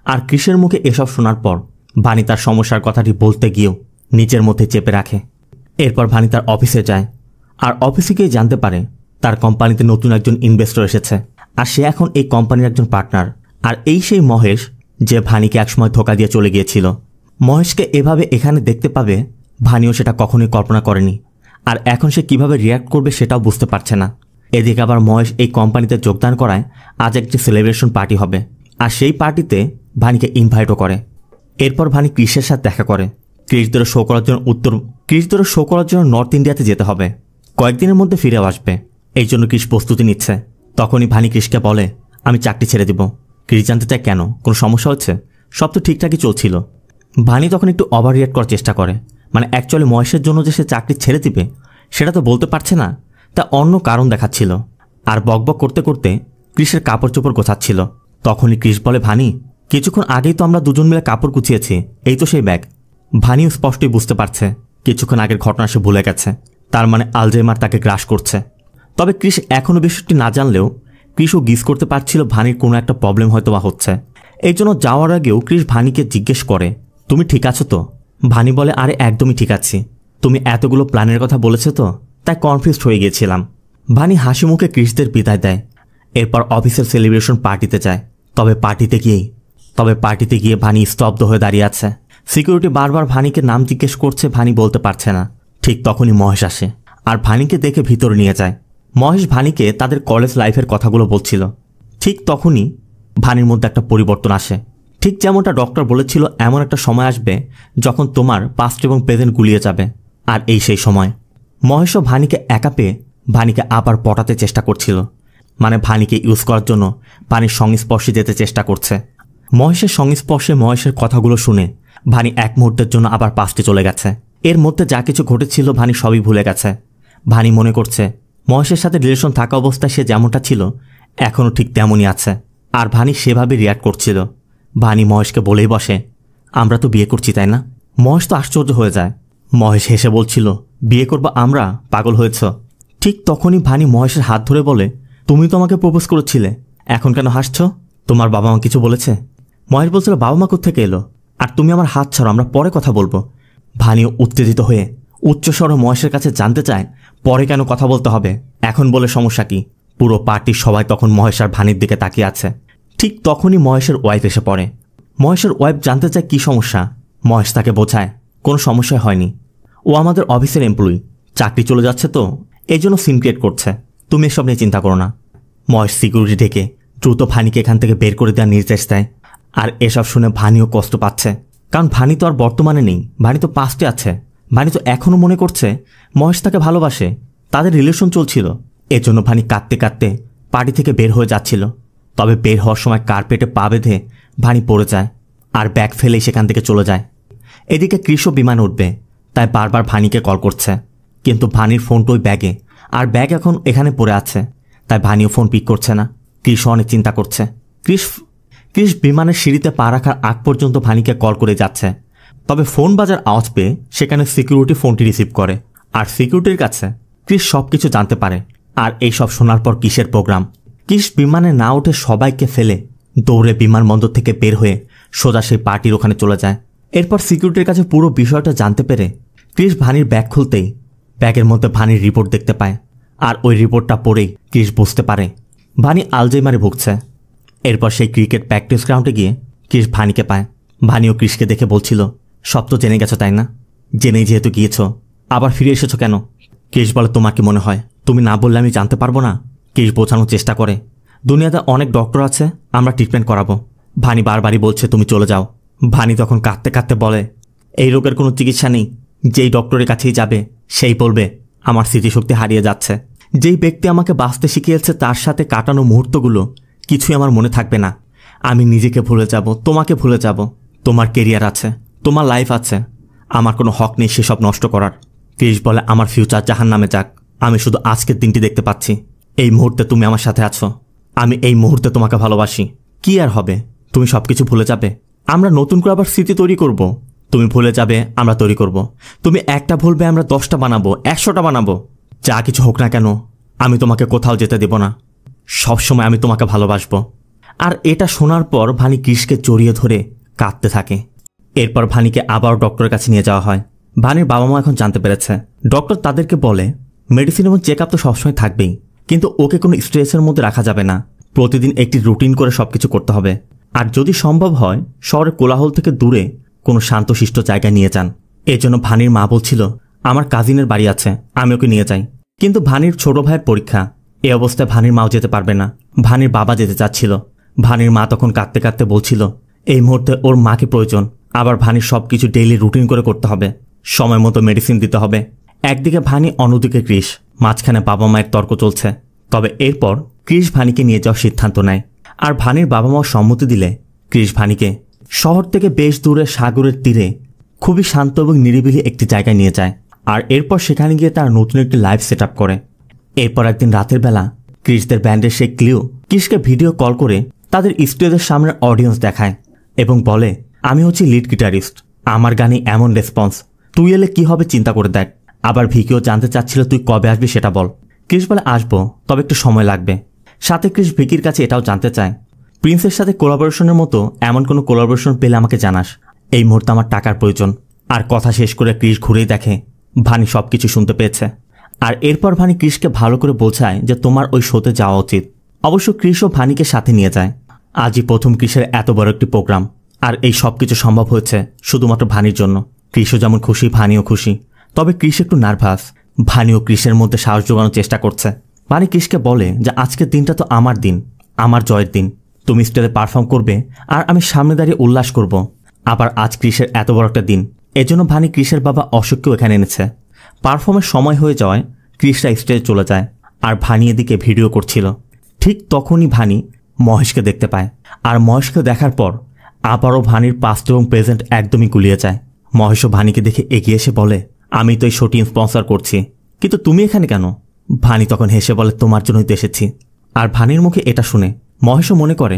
আর কৃষের মুখে এসব শোনার পর ভানি তার সমস্যার কথাটি বলতে গিয়েও নিজের মধ্যে চেপে রাখে। এরপর ভানি তার অফিসে যায়, আর অফিসে গিয়ে জানতে পারে তার কোম্পানিতে নতুন একজন ইনভেস্টর এসেছে, আর সে এখন এই কোম্পানির একজন পার্টনার। আর এই সেই মহেশ যে ভানিকে একসময় ধোঁকা দিয়ে চলে গিয়েছিল। মহেশকে এভাবে এখানে দেখতে পাবে ভানিও সেটা কখনোই কল্পনা করেনি, আর এখন সে কিভাবে রিয়্যাক্ট করবে সেটাও বুঝতে পারছে না। এদিকে আবার মহেশ এই কোম্পানিতে যোগদান করায় আজ একটি সেলিব্রেশন পার্টি হবে, আর সেই পার্টিতে ভানিকে ইনভাইটও করে। এরপর ভানি ক্রিসের সাথে দেখা করে। ক্রিসদের শো করার জন্য নর্থ ইন্ডিয়াতে যেতে হবে, কয়েকদিনের মধ্যে ফিরেও আসবে। এই জন্য ক্রিস প্রস্তুতি নিচ্ছে। তখনই ভানি ক্রিসকে বলে, আমি চাকরি ছেড়ে দিব। ক্রিস জানতে চায় কেন, কোনো সমস্যা হচ্ছে? সব তো ঠিকঠাকই চলছিল। ভানি তখন একটু ওভার রিঅ্যাক্ট করার চেষ্টা করে, মানে অ্যাকচুয়ালি মহেশের জন্য যে সে চাকরি ছেড়ে দিবে সেটা তো বলতে পারছে না, তা অন্য কারণ দেখাচ্ছিল। আর বকবক করতে করতে ক্রিসের কাপড় চোপড় গোছাচ্ছিল। তখনই ক্রিস বলে, ভানি কিছুক্ষণ আগেই তো আমরা দুজন মিলে কাপড় গুছিয়েছি, এই তো সেই ব্যাগ। ভানিও স্পষ্টই বুঝতে পারছে কিছুক্ষণ আগের ঘটনা সে ভুলে গেছে, তার মানে আলজাইমার তাকে গ্রাস করছে। তবে ক্রিস এখনও বিষয়টি না জানলেও ক্রিসও গিস করতে পারছিল ভানির কোনো একটা প্রবলেম হয়তো বা হচ্ছে। এই জন্য যাওয়ার আগেও ক্রিস ভানিকে জিজ্ঞেস করে, তুমি ঠিক আছো তো? ভানি বলে, আরে একদমই ঠিক আছি, তুমি এতগুলো প্ল্যানের কথা বলেছো তো, তাই কনফিউজড হয়ে গিয়েছিলাম। ভানি হাসি মুখে ক্রিসদের বিদায় দেয়। এরপর অফিসের সেলিব্রেশন পার্টিতে যায়। তবে পার্টিতে গিয়ে ভানি স্তব্ধ হয়ে দাঁড়িয়ে আছে। সিকিউরিটি বারবার ভানিকে নাম জিজ্ঞেস করছে, ভানি বলতে পারছে না। ঠিক তখনই মহেশ আসে আর ভানিকে দেখে ভিতরে নিয়ে যায়। মহেশ ভানিকে তাদের কলেজ লাইফের কথাগুলো বলছিল। ঠিক তখনই ভানির মধ্যে একটা পরিবর্তন আসে। ঠিক যেমনটা ডক্টর বলেছিল, এমন একটা সময় আসবে যখন তোমার পাস্ট এবং প্রেজেন্ট গুলিয়ে যাবে। আর এই সেই সময় মহেশও ভানিকে একা পেয়ে ভানিকে আবার পটাতে চেষ্টা করছিল, মানে ভানিকে ইউজ করার জন্য ভানির সংস্পর্শে যেতে চেষ্টা করছে। মহেশের সংস্পর্শে মহেশের কথাগুলো শুনে ভানি এক মুহূর্তের জন্য আবার পাস্টে চলে গেছে। এর মধ্যে যা কিছু ঘটেছিল ভানি সবই ভুলে গেছে। ভানি মনে করছে মহেশের সাথে রিলেশন থাকা অবস্থায় সে যেমনটা ছিল এখনও ঠিক তেমনই আছে, আর ভানি সেভাবে রিয়াক্ট করছিল। ভানি মহেশকে বলেই বসে, আমরা তো বিয়ে করছি তাই না? মহেশ তো আশ্চর্য হয়ে যায়। মহেশ হেসে বলছিল, বিয়ে করবো আমরা? পাগল হয়েছ? ঠিক তখনই ভানি মহেশের হাত ধরে বলে, তুমি তো আমাকে প্রপোজ করেছিলে, এখন কেন হাসছ? তোমার বাবা মা কিছু বলেছে? মহেশ বলছিল, বাবা মা কোত্থেকে এলো? আর তুমি আমার হাত ছাড়ো, আমরা পরে কথা বলবো। ভানিও উত্তেজিত হয়ে উচ্চস্বরে মহেশের কাছে জানতে চায়, পরে কেন কথা বলতে হবে, এখন বলে সমস্যা কি? পুরো পার্টির সবাই তখন মহেশ আর ভানির দিকে তাকিয়ে আছে। ঠিক তখনই মহেশের ওয়াইফ এসে পড়ে। মহেশের ওয়াইফ জানতে চায় কি সমস্যা। মহেশ তাকে বোঝায়, কোনো সমস্যা হয়নি, ও আমাদের অফিসের এমপ্লয়ি, চাকরি চলে যাচ্ছে তো এই জন্য সিন ক্রিয়েট করছে, তুমি এসব নিয়ে চিন্তা করো না। মহেশ সিকিউরিটি ডেকে দ্রুত ভানিকে এখান থেকে বের করে দেওয়ার নির্দেশ দেয়। আর এসব শুনে ভানিও কষ্ট পাচ্ছে, কারণ ভানি তো আর বর্তমানে নেই, ভানি তো পাস্টে আছে। ভানি তো এখনও মনে করছে মহেশ তাকে ভালোবাসে, তাদের রিলেশন চলছিল। এজন্য ভানি কাঁদতে কাঁদতে পার্টি থেকে বের হয়ে যাচ্ছিল। তবে বের হওয়ার সময় কার্পেটে পা বেঁধে ভানি পড়ে যায় আর ব্যাগ ফেলেই সেখান থেকে চলে যায়। এদিকে ক্রিসও বিমানে উঠবে, তাই বারবার ভানিকে কল করছে, কিন্তু ভানির ফোনটা ওই ব্যাগে, আর ব্যাগ এখন এখানে পড়ে আছে, তাই ভানিও ফোন পিক করছে না। ক্রিসও অনেক চিন্তা করছে। ক্রিস বিমানের সিঁড়িতে পা রাখার আগ পর্যন্ত ভানিকে কল করে যাচ্ছে। তবে ফোন বাজার আওয়াজ পেয়ে সেখানে সিকিউরিটি ফোনটি রিসিভ করে, আর সিকিউরিটির কাছে ক্রিস সব কিছু জানতে পারে। আর এই সব শোনার পর কিসের প্রোগ্রাম, ক্রিস বিমানে না উঠে সবাইকে ফেলে দৌড়ে বিমানবন্দর থেকে বের হয়ে সোজা সেই পার্টির ওখানে চলে যায়। এরপর সিকিউরিটির কাছে পুরো বিষয়টা জানতে পেরে ক্রিস ভানির ব্যাগ খুলতেই ব্যাগের মধ্যে ভানির রিপোর্ট দেখতে পায়, আর ওই রিপোর্টটা পড়েই ক্রিস বুঝতে পারে ভানি আলজাইমারে ভুগছে। এরপর সেই ক্রিকেট প্র্যাকটিস গ্রাউন্ডে গিয়ে ক্রিস ভানিকে পায়। ভানিও ক্রিসকে দেখে বলছিল, সব তো জেনে গেছো তাই না? জেনেই যেহেতু গিয়েছো, আবার ফিরে এসেছো কেন? ক্রিস বলে, তোমার কি মনে হয় তুমি না বললে আমি জানতে পারবো না? ক্রিস বোঝানোর চেষ্টা করে, দুনিয়াতে অনেক ডক্টর আছে, আমরা ট্রিটমেন্ট করাবো। ভানি বারবারই বলছে তুমি চলে যাও। ভানি তখন কাঁদতে কাঁদতে বলে, এই রোগের কোনো চিকিৎসা নেই, যেই ডক্টরের কাছেই যাবে সেই বলবে আমার স্মৃতিশক্তি হারিয়ে যাচ্ছে। যেই ব্যক্তি আমাকে বাঁচতে শিখিয়েছে তার সাথে কাটানো মুহূর্তগুলো কিছুই আমার মনে থাকবে না। আমি নিজেকে ভুলে যাব, তোমাকে ভুলে যাব। তোমার কেরিয়ার আছে, তোমার লাইফ আছে, আমার কোনো হক নেই সেসব নষ্ট করার। ক্রিস বলে, আমার ফিউচার জাহান্নামে যাক, আমি শুধু আজকের দিনটি দেখতে পাচ্ছি। এই মুহূর্তে তুমি আমার সাথে আছো, আমি এই মুহূর্তে তোমাকে ভালোবাসি। কি আর হবে, তুমি সব কিছু ভুলে যাবে, আমরা নতুন করে আবার স্মৃতি তৈরি করব। তুমি ভুলে যাবে, আমরা তৈরি করব। তুমি একটা ভুলবে, আমরা 10টা বানাবো, 100টা বানাবো। যা কিছু হোক না কেন, আমি তোমাকে কোথাও যেতে দেব না, সবসময় আমি তোমাকে ভালোবাসবো। আর এটা শোনার পর ভানি ক্রিসকে জড়িয়ে ধরে কাঁদতে থাকে। এরপর ভানিকে আবার ডক্টরের কাছে নিয়ে যাওয়া হয়। ভানির বাবা মা এখন জানতে পেরেছে। ডক্টর তাদেরকে বলে মেডিসিন এবং চেক আপ তো সবসময় থাকবেই, কিন্তু ওকে কোনো স্ট্রেসের মধ্যে রাখা যাবে না। প্রতিদিন একটি রুটিন করে সবকিছু করতে হবে। আর যদি সম্ভব হয় শহরের কোলাহল থেকে দূরে কোনো শান্তশিষ্ট জায়গায় নিয়ে যান। এজন্য ভানির মা বলছিল আমার কাজিনের বাড়ি আছে, আমি ওকে নিয়ে যাই। কিন্তু ভানির ছোট ভাইয়ের পরীক্ষা, এই অবস্থায় ভানির মাও যেতে পারবে না। ভানির বাবা যেতে চাচ্ছিল। ভানির মা তখন কাঁদতে কাঁদতে বলছিল এই মুহূর্তে ওর মাকে প্রয়োজন। আবার ভানির সবকিছু ডেইলি রুটিন করে করতে হবে, সময় মতো মেডিসিন দিতে হবে। একদিকে ভানি, অন্যদিকে ক্রিস। মাঝখানে বাবা মায়ের তর্ক চলছে। তবে এরপর ক্রিস ভানিকে নিয়ে যাওয়ার সিদ্ধান্ত নেয়। আর ভানির বাবা মাও সম্মতি দিলে ক্রিস ভানিকে শহর থেকে বেশ দূরে সাগরের তীরে খুবই শান্ত এবং নিরিবিলি একটি জায়গায় নিয়ে যায়। আর এরপর সেখানে গিয়ে তারা নতুন একটি লাইভ সেট আপ করে। এরপর একদিন রাতের বেলা ক্রিসদের ব্যান্ডের সেই ক্লিও ক্রিসকে ভিডিও কল করে তাদের স্টেজের সামনের অডিয়েন্স দেখায় এবং বলে আমি হচ্ছি লিড গিটারিস্ট, আমার গানে এমন রেসপন্স, তুই এলে কি হবে চিন্তা করে দেখ। আবার ভিকিও জানতে চাচ্ছিল তুই কবে আসবি সেটা বল। ক্রিস বলে আসবো, তবে একটু সময় লাগবে। সাথে ক্রিস ভিকির কাছে এটাও জানতে চায় প্রিন্সের সাথে কোলাবোরেশনের মতো এমন কোনো কোলাবোরেশন পেলে আমাকে জানাস, এই মুহূর্তে আমার টাকার প্রয়োজন। আর কথা শেষ করে ক্রিস ঘুরেই দেখে ভানি সবকিছু শুনতে পেয়েছে। আর এরপর ভানি ক্রিসকে ভালো করে বোঝায় যে তোমার ওই শোতে যাওয়া উচিত। অবশ্য ক্রিসও ভানিকে সাথে নিয়ে যায়। আজই প্রথম ক্রিসের এত বড় একটি প্রোগ্রাম, আর এই সবকিছু সম্ভব হয়েছে শুধুমাত্র ভানির জন্য। ক্রিসও যেমন খুশি, ভানিও খুশি। তবে ক্রিস একটু নার্ভাস। ভানিও ক্রিসের মধ্যে সাহস জোগানোর চেষ্টা করছে। ভানি ক্রিসকে বলে যে আজকের দিনটা তো আমার দিন, আমার জয়ের দিন। তুমি স্টেজে পারফর্ম করবে আর আমি সামনে দাঁড়িয়ে উল্লাস করব। আবার আজ ক্রিসের এত বড় একটা দিন, এজন্য ভানি ক্রিসের বাবা অশোককেও এখানে এনেছে। পারফর্মের সময় হয়ে যাওয়ায় ক্রিসরা স্টেজে চলে যায়। আর ভানি এদিকে ভিডিও করছিল। ঠিক তখনই ভানি মহেশকে দেখতে পায়। আর মহেশকে দেখার পর আবারও ভানির পাস্ট এবং প্রেজেন্ট একদমই গুলিয়ে যায়। মহেশও ভানিকে দেখে এগিয়ে এসে বলে আমি তো এই শোটি স্পন্সর করছি, কিন্তু তুমি এখানে কেন? ভানি তখন হেসে বলে তোমার জন্যই তো এসেছি। আর ভানির মুখে এটা শুনে মহেশও মনে করে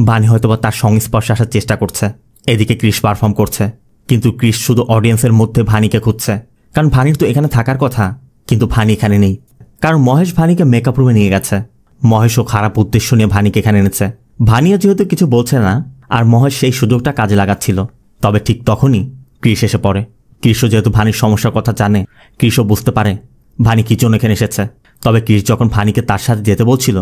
ভানি হয়তোবা তার সংস্পর্শে আসার চেষ্টা করছে। এদিকে ক্রিস পারফর্ম করছে, কিন্তু ক্রিস শুধু অডিয়েন্সের মধ্যে ভানিকে খুঁজছে। কারণ ভানির তো এখানে থাকার কথা, কিন্তু ভানি এখানে নেই। কারণ মহেশ ভানিকে মেকআপ রুমে নিয়ে গেছে। মহেশও খারাপ উদ্দেশ্য নিয়ে ভানিকে এখানে এনেছে। ভানিও যেহেতু কিছু বলছে না, আর মহেশ সেই সুযোগটা কাজে লাগাচ্ছিল। তবে ঠিক তখনই ক্রিস এসে পড়ে। ক্রিসও যেহেতু ভানির সমস্যার কথা জানে, ক্রিসও বুঝতে পারে ভানি কি জন্য এখানে এসেছে। তবে ক্রিস যখন ভানিকে তার সাথে যেতে বলছিল,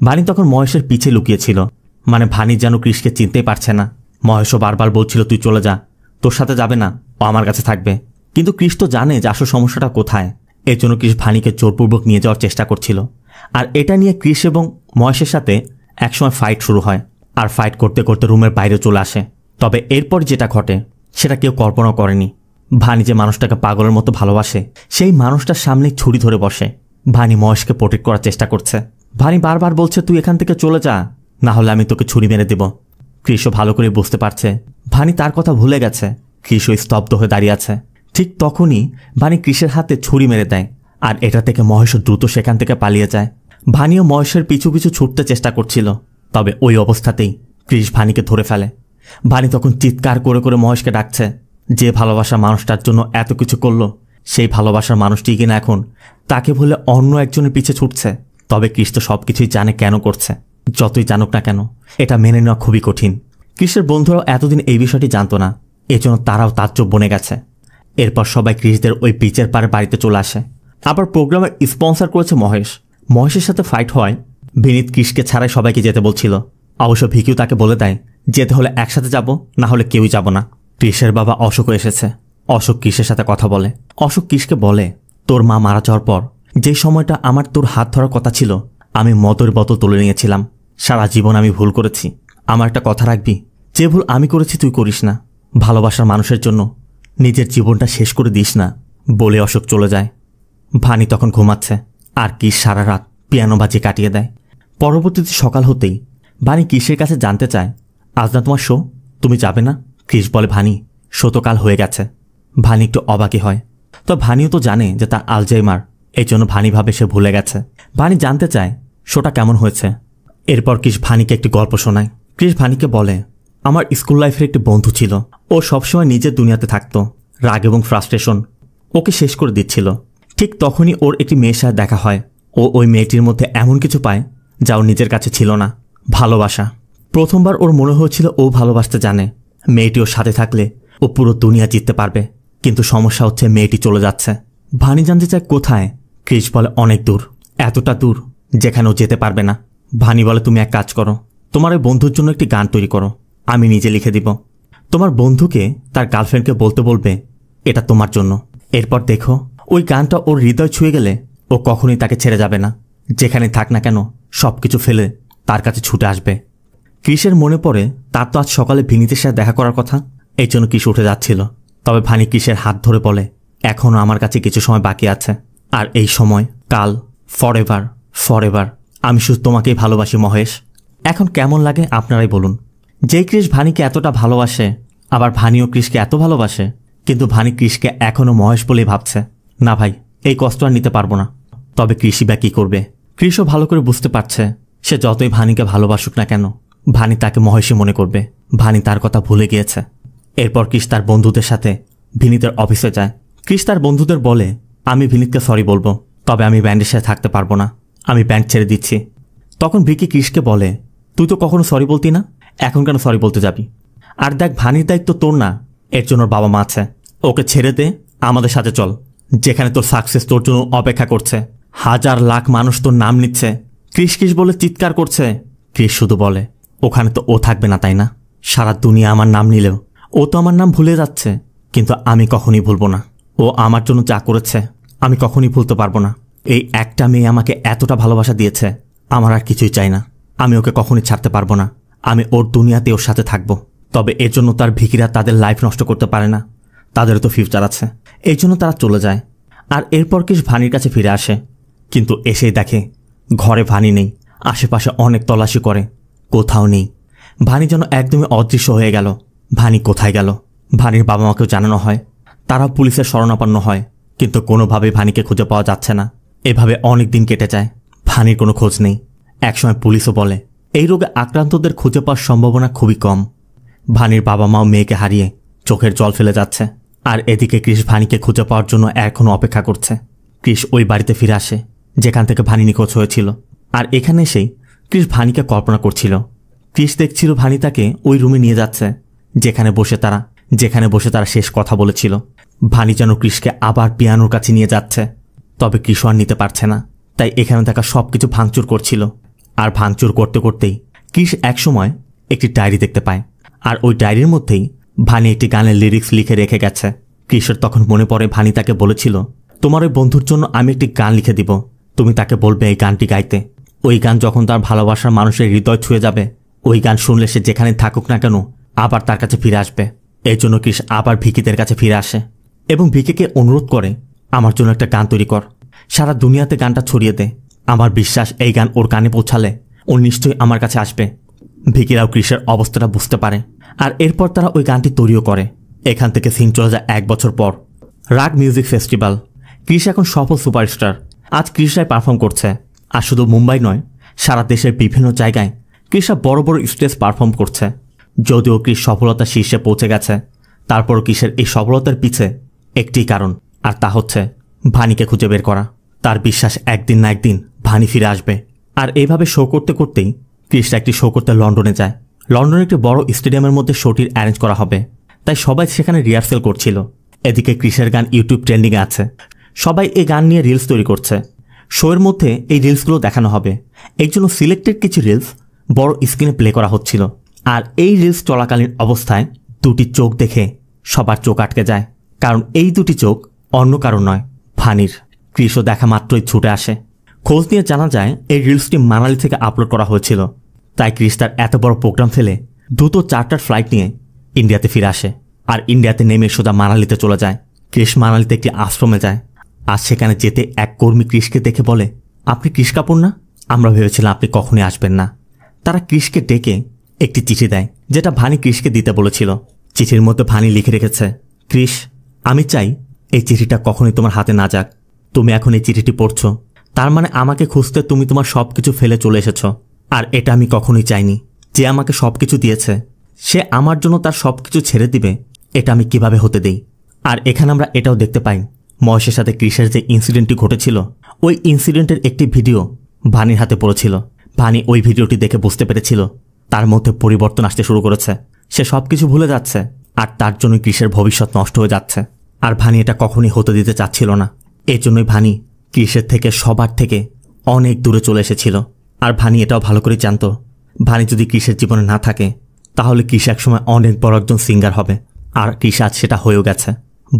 ভানি তখন মহেশের পিছে লুকিয়েছিল। মানে ভানি যেন ক্রিসকে চিনতেই পারছে না। মহেশও বারবার বলছিল তুই চলে যা, তোর সাথে যাবে না, ও আমার কাছে থাকবে। কিন্তু ক্রিস তো জানে যে আসল সমস্যাটা কোথায়। এর জন্য ক্রিস ভানিকে জোরপূর্বক নিয়ে যাওয়ার চেষ্টা করছিল। আর এটা নিয়ে ক্রিস এবং মহেশের সাথে একসময় ফাইট শুরু হয়। আর ফাইট করতে করতে রুমের বাইরে চলে আসে। তবে এরপর যেটা ঘটে সেটা কেউ কল্পনাও করেনি। ভানি যে মানুষটাকে পাগলের মতো ভালোবাসে, সেই মানুষটার সামনে ছুরি ধরে বসে। ভানি মহেশকে প্রোটেক্ট করার চেষ্টা করছে। ভানি বারবার বলছে তুই এখান থেকে চলে যা, না হলে আমি তোকে ছুরি মেরে দেব। ক্রিসও ভালো করে বুঝতে পারছে ভানি তার কথা ভুলে গেছে। ক্রিসও স্তব্ধ হয়ে দাঁড়িয়ে আছে। ঠিক তখনই ভানি ক্রিসের হাতে ছুরি মেরে দেয়। আর এটা থেকে মহেশও দ্রুত সেখান থেকে পালিয়ে যায়। ভানিও মহেশের পিছু পিছু ছুটতে চেষ্টা করছিল। তবে ওই অবস্থাতেই ক্রিস ভানিকে ধরে ফেলে। ভানি তখন চিৎকার করে করে মহেশকে ডাকছে। যে ভালোবাসা মানুষটার জন্য এত কিছু করলো, সেই ভালোবাসার মানুষটি কিনা এখন তাকে বলে অন্য একজনের পিছে ছুটছে। তবে ক্রিস তো সবকিছুই জানে কেন করছে। যতই জানুক না কেন, এটা মেনে নেওয়া খুবই কঠিন। ক্রিসের বন্ধুরাও এতদিন এই বিষয়টি জানতো না, এজন্য তারাও তাজ্জব বনে গেছে। এরপর সবাই ক্রিসদের ওই বিচের পাড়ে বাড়িতে চলে আসে। আবার প্রোগ্রামের স্পন্সর করেছে মহেশ। মহেশের সাথে ফাইট হয়। বিনীত ক্রিসকে ছাড়াই সবাইকে যেতে বলছিল। অবশ্য ভিকিও তাকে বলে দেয় যেতে হলে একসাথে যাব, না হলে কেউই যাব না। ক্রিসের বাবা অশোকও এসেছে। অশোক ক্রিসের সাথে কথা বলে। অশোক ক্রিসকে বলে তোর মা মারা যাওয়ার পর যে সময়টা আমার তোর হাত ধরার কথা ছিল, আমি মদের বোতল তুলে নিয়েছিলাম। সারা জীবন আমি ভুল করেছি। আমার একটা কথা রাখবি, যে ভুল আমি করেছি তুই করিস না। ভালোবাসার মানুষের জন্য নিজের জীবনটা শেষ করে দিস না, বলে অশোক চলে যায়। ভানি তখন ঘুমাচ্ছে। আর ক্রিস সারা রাত পিয়ানো বাজিয়ে কাটিয়ে দেয়। পরবর্তীতে সকাল হতেই ভানি ক্রিসের কাছে জানতে চায় আজ না তোমার শো, তুমি যাবে না? ক্রিস বলে ভানি শো তো কাল হয়ে গেছে। ভানি একটু অবাকই হয়। তো ভানিও তো জানে যে তার আলজাইমার, এই জন্য ভানি ভাবে সে ভুলে গেছে। ভানি জানতে চায় শোটা কেমন হয়েছে। এরপর ক্রিস ভানিকে একটি গল্প শোনায়। ক্রিস ভানিকে বলে আমার স্কুল লাইফের একটি বন্ধু ছিল। ও সবসময় নিজের দুনিয়াতে থাকতো। রাগ এবং ফ্রাস্ট্রেশন ওকে শেষ করে দিচ্ছিল। ঠিক তখনই ওর একটি মেয়ের সাথে দেখা হয়। ও ওই মেয়েটির মধ্যে এমন কিছু পায় যা ওর নিজের কাছে ছিল না, ভালোবাসা। প্রথমবার ওর মনে হয়েছিল ও ভালোবাসতে জানে। মেয়েটি ওর সাথে থাকলে ও পুরো দুনিয়া জিততে পারবে। কিন্তু সমস্যা হচ্ছে মেয়েটি চলে যাচ্ছে। ভানি জানতে চায় কোথায়। ক্রিস বলে অনেক দূর, এতটা দূর যেখানেও যেতে পারবে না। ভানি বলে তুমি এক কাজ করো, তোমার ওই বন্ধুর জন্য একটি গান তৈরি করো, আমি নিজে লিখে দিব। তোমার বন্ধুকে তার গার্লফ্রেন্ডকে বলতে বলবে এটা তোমার জন্য। এরপর দেখো ওই গানটা ওর হৃদয় ছুঁয়ে গেলে ও কখনোই তাকে ছেড়ে যাবে না। যেখানে থাক না কেন সব কিছু ফেলে তার কাছে ছুটে আসবে। ক্রিসের মনে পড়ে তার তো আজ সকালে ভিনিতের সাথে দেখা করার কথা, এই জন্য ক্রিস উঠে যাচ্ছিল। তবে ভানি ক্রিসের হাত ধরে বলে এখনও আমার কাছে কিছু সময় বাকি আছে, আর এই সময় কাল ফরএভার ফরএভার আমি শুধু তোমাকেই ভালোবাসি মহেশ। এখন কেমন লাগে আপনারাই বলুন। যেই ক্রিস ভানিকে এতটা ভালোবাসে, আবার ভানিও ক্রিসকে এত ভালোবাসে, কিন্তু ভানি ক্রিসকে এখনও মহেশ বলেই ভাবছে। না ভাই, এই কষ্ট আর নিতে পারবো না। তবে ক্রিসই বা কী করবে? ক্রিসও ভালো করে বুঝতে পারছে সে যতই ভানিকে ভালোবাসুক না কেন, ভানি তাকে মহেশই মনে করবে। ভানি তার কথা ভুলে গিয়েছে। এরপর ক্রিস তার বন্ধুদের সাথে ভিনিতের অফিসে যায়। ক্রিস তার বন্ধুদের বলে আমি ভিনিতকে সরি বলবো, তবে আমি ব্যান্ডের সাথে থাকতে পারবো না, আমি ব্যান্ড ছেড়ে দিচ্ছি। তখন ভিকি ক্রিসকে বলে তুই তো কখনো সরি বলতি না, এখন কেন সরি বলতে যাবি? আর দেখ ভানির দায়িত্ব তোর না, এর জন্য বাবা মা আছে, ওকে ছেড়ে দে, আমাদের সাথে চল, যেখানে তোর সাকসেস তোর জন্য অপেক্ষা করছে। হাজার লাখ মানুষ তোর নাম নিচ্ছে, ক্রিস ক্রিস বলে চিৎকার করছে। ক্রিস শুধু বলে ওখানে তো ও থাকবে না তাই না? সারা দুনিয়া আমার নাম নিলেও ও তো আমার নাম ভুলে যাচ্ছে, কিন্তু আমি কখনই ভুলবো না। ও আমার জন্য যা করেছে আমি কখনই ভুলতে পারবো না। এই একটা মেয়ে আমাকে এতটা ভালোবাসা দিয়েছে, আমার আর কিছুই চাই না। আমি ওকে কখনই ছাড়তে পারবো না, আমি ওর দুনিয়াতে ওর সাথে থাকবো। তবে এর জন্য তার ভিকিরা তাদের লাইফ নষ্ট করতে পারে না, তাদেরও তো ফিউচার আছে, এই জন্য তারা চলে যায়। আর এরপর ক্রিস ভানির কাছে ফিরে আসে, কিন্তু এসেই দেখে ঘরে ভানি নেই। আশেপাশে অনেক তল্লাশি করে, কোথাও নেই। ভানি যেন একদমই অদৃশ্য হয়ে গেল। ভানি কোথায় গেল? ভানির বাবা মাকেও জানানো হয়, তারাও পুলিশের শরণাপন্ন হয়, কিন্তু কোনোভাবেই ভানিকে খুঁজে পাওয়া যাচ্ছে না। এভাবে অনেক দিন কেটে যায়, ভানির কোনো খোঁজ নেই। একসময় পুলিশও বলে এই রোগে আক্রান্তদের খুঁজে পাওয়ার সম্ভাবনা খুবই কম। ভানির বাবা মাও মেয়েকে হারিয়ে চোখের জল ফেলে যাচ্ছে। আর এদিকে ক্রিস ভানিকে খুঁজে পাওয়ার জন্য এখনও অপেক্ষা করছে। ক্রিস ওই বাড়িতে ফিরে আসে যেখান থেকে ভানি নিখোঁজ হয়েছিল। আর এখানে এসেই ক্রিস ভানিকে কল্পনা করছিল। ক্রিস দেখছিল ভানি তাকে ওই রুমে নিয়ে যাচ্ছে যেখানে বসে তারা শেষ কথা বলেছিল। ভানি যেন ক্রিসকে আবার পিয়ানোর কাছে নিয়ে যাচ্ছে, তবে ক্রিস আর নিতে পারছে না, তাই এখানে থাকা সব কিছু ভাঙচুর করছিল। আর ভাঙচুর করতে করতেই ক্রিস একসময় একটি ডায়েরি দেখতে পায়, আর ওই ডায়েরির মধ্যেই ভানি একটি গানের লিরিক্স লিখে রেখে গেছে। ক্রিসের তখন মনে পড়ে ভানি তাকে বলেছিল তোমার ওই বন্ধুর জন্য আমি একটি গান লিখে দিব, তুমি তাকে বলবে এই গানটি গাইতে। ওই গান যখন তার ভালোবাসার মানুষের হৃদয় ছুঁয়ে যাবে, ওই গান শুনলে সে যেখানে থাকুক না কেন আবার তার কাছে ফিরে আসবে। এই জন্য ক্রিস আবার ভিকিদের কাছে ফিরে আসে এবং ভিকিকে অনুরোধ করে আমার জন্য একটা গান তৈরি কর, সারা দুনিয়াতে গানটা ছড়িয়ে দে। আমার বিশ্বাস এই গান ওর কানে পৌঁছালে ও নিশ্চয়ই আমার কাছে আসবে। ভিকিরাও ক্রিসের অবস্থাটা বুঝতে পারে, আর এরপর তারা ওই গানটি তৈরিও করে। এখান থেকে সিন চলে যায় 1 বছর পর। রাগ মিউজিক ফেস্টিভ্যাল। ক্রিস এখন সফল সুপারস্টার। আজ ক্রিসরাই পারফর্ম করছে, আর শুধু মুম্বাই নয়, সারা দেশের বিভিন্ন জায়গায় ক্রিসরা বড় বড় স্টেজ পারফর্ম করছে। যদিও ক্রিস সফলতার শীর্ষে পৌঁছে গেছে, তারপর ক্রিসের এই সফলতার পিছে একটি কারণ, আর তা হচ্ছে ভানিকে খুঁজে বের করা। তার বিশ্বাস একদিন না একদিন ভানি ফিরে আসবে। আর এইভাবে শো করতে করতেই ক্রিসরা একটি শো করতে লন্ডনে যায়। লন্ডনে একটি বড় স্টেডিয়ামের মধ্যে শোটির অ্যারেঞ্জ করা হবে, তাই সবাই সেখানে রিহার্সেল করছিল। এদিকে ক্রিসের গান ইউটিউব ট্রেন্ডিংয়ে আছে, সবাই এই গান নিয়ে রিলস তৈরি করছে। শোয়ের মধ্যে এই রিলসগুলো দেখানো হবে, এই জন্য সিলেক্টেড কিছু রিলস বড় স্ক্রিনে প্লে করা হচ্ছিল। আর এই রিলস চলাকালীন অবস্থায় দুটি চোখ দেখে সবার চোখ আটকে যায়, কারণ এই দুটি চোখ অন্য কারণ নয়, ভানির। ক্রিসও দেখা মাত্রই ছুটে আসে। খোঁজ নিয়ে জানা যায় এই রিলসটি মানালি থেকে আপলোড করা হয়েছিল, তাই ক্রিস তার এত বড় প্রোগ্রাম ফেলে দ্রুত চার্টার ফ্লাইট নিয়ে ইন্ডিয়াতে ফিরে আসে। আর ইন্ডিয়াতে নেমে সোজা মানালিতে চলে যায়। ক্রিস মানালিতে একটি আশ্রমে যায়। আর সেখানে যেতে এক কর্মী ক্রিসকে দেখে বলে আপনি ক্রিস কাপুর না? আমরা ভেবেছিলাম আপনি কখনই আসবেন না। তারা ক্রিসকে ডেকে একটি চিঠি দেয়, যেটা ভানি ক্রিসকে দিতে বলেছিল। চিঠির মধ্যে ভানি লিখে রেখেছে ক্রিস, আমি চাই এই চিঠিটা কখনোই তোমার হাতে না যাক। তুমি এখন এই চিঠিটি পড়ছো, তার মানে আমাকে খুঁজতে তুমি তোমার সব কিছু ফেলে চলে এসেছ। আর এটা আমি কখনোই চাইনি। যে আমাকে সব কিছু দিয়েছে সে আমার জন্য তার সব কিছু ছেড়ে দিবে, এটা আমি কিভাবে হতে দেই? আর এখানে আমরা এটাও দেখতে পাই মহেশের সাথে ক্রিসের যে ইনসিডেন্টটি ঘটেছিল, ওই ইনসিডেন্টের একটি ভিডিও ভানির হাতে পড়েছিল। ভানি ওই ভিডিওটি দেখে বুঝতে পেরেছিল তার মধ্যে পরিবর্তন আসতে শুরু করেছে। সে সব কিছু ভুলে যাচ্ছে, আর তার জন্য ক্রিসের ভবিষ্যৎ নষ্ট হয়ে যাচ্ছে। আর ভানি এটা কখনই হতে দিতে চাচ্ছিল না। এর জন্যই ভানি ক্রিসের থেকে সবার থেকে অনেক দূরে চলে এসেছিল। আর ভানি এটাও ভালো করে জানত, ভানি যদি ক্রিসের জীবনে না থাকে তাহলে ক্রিস একসময় অনেক বড় একজন সিঙ্গার হবে। আর ক্রিস আজ সেটা হয়েও গেছে।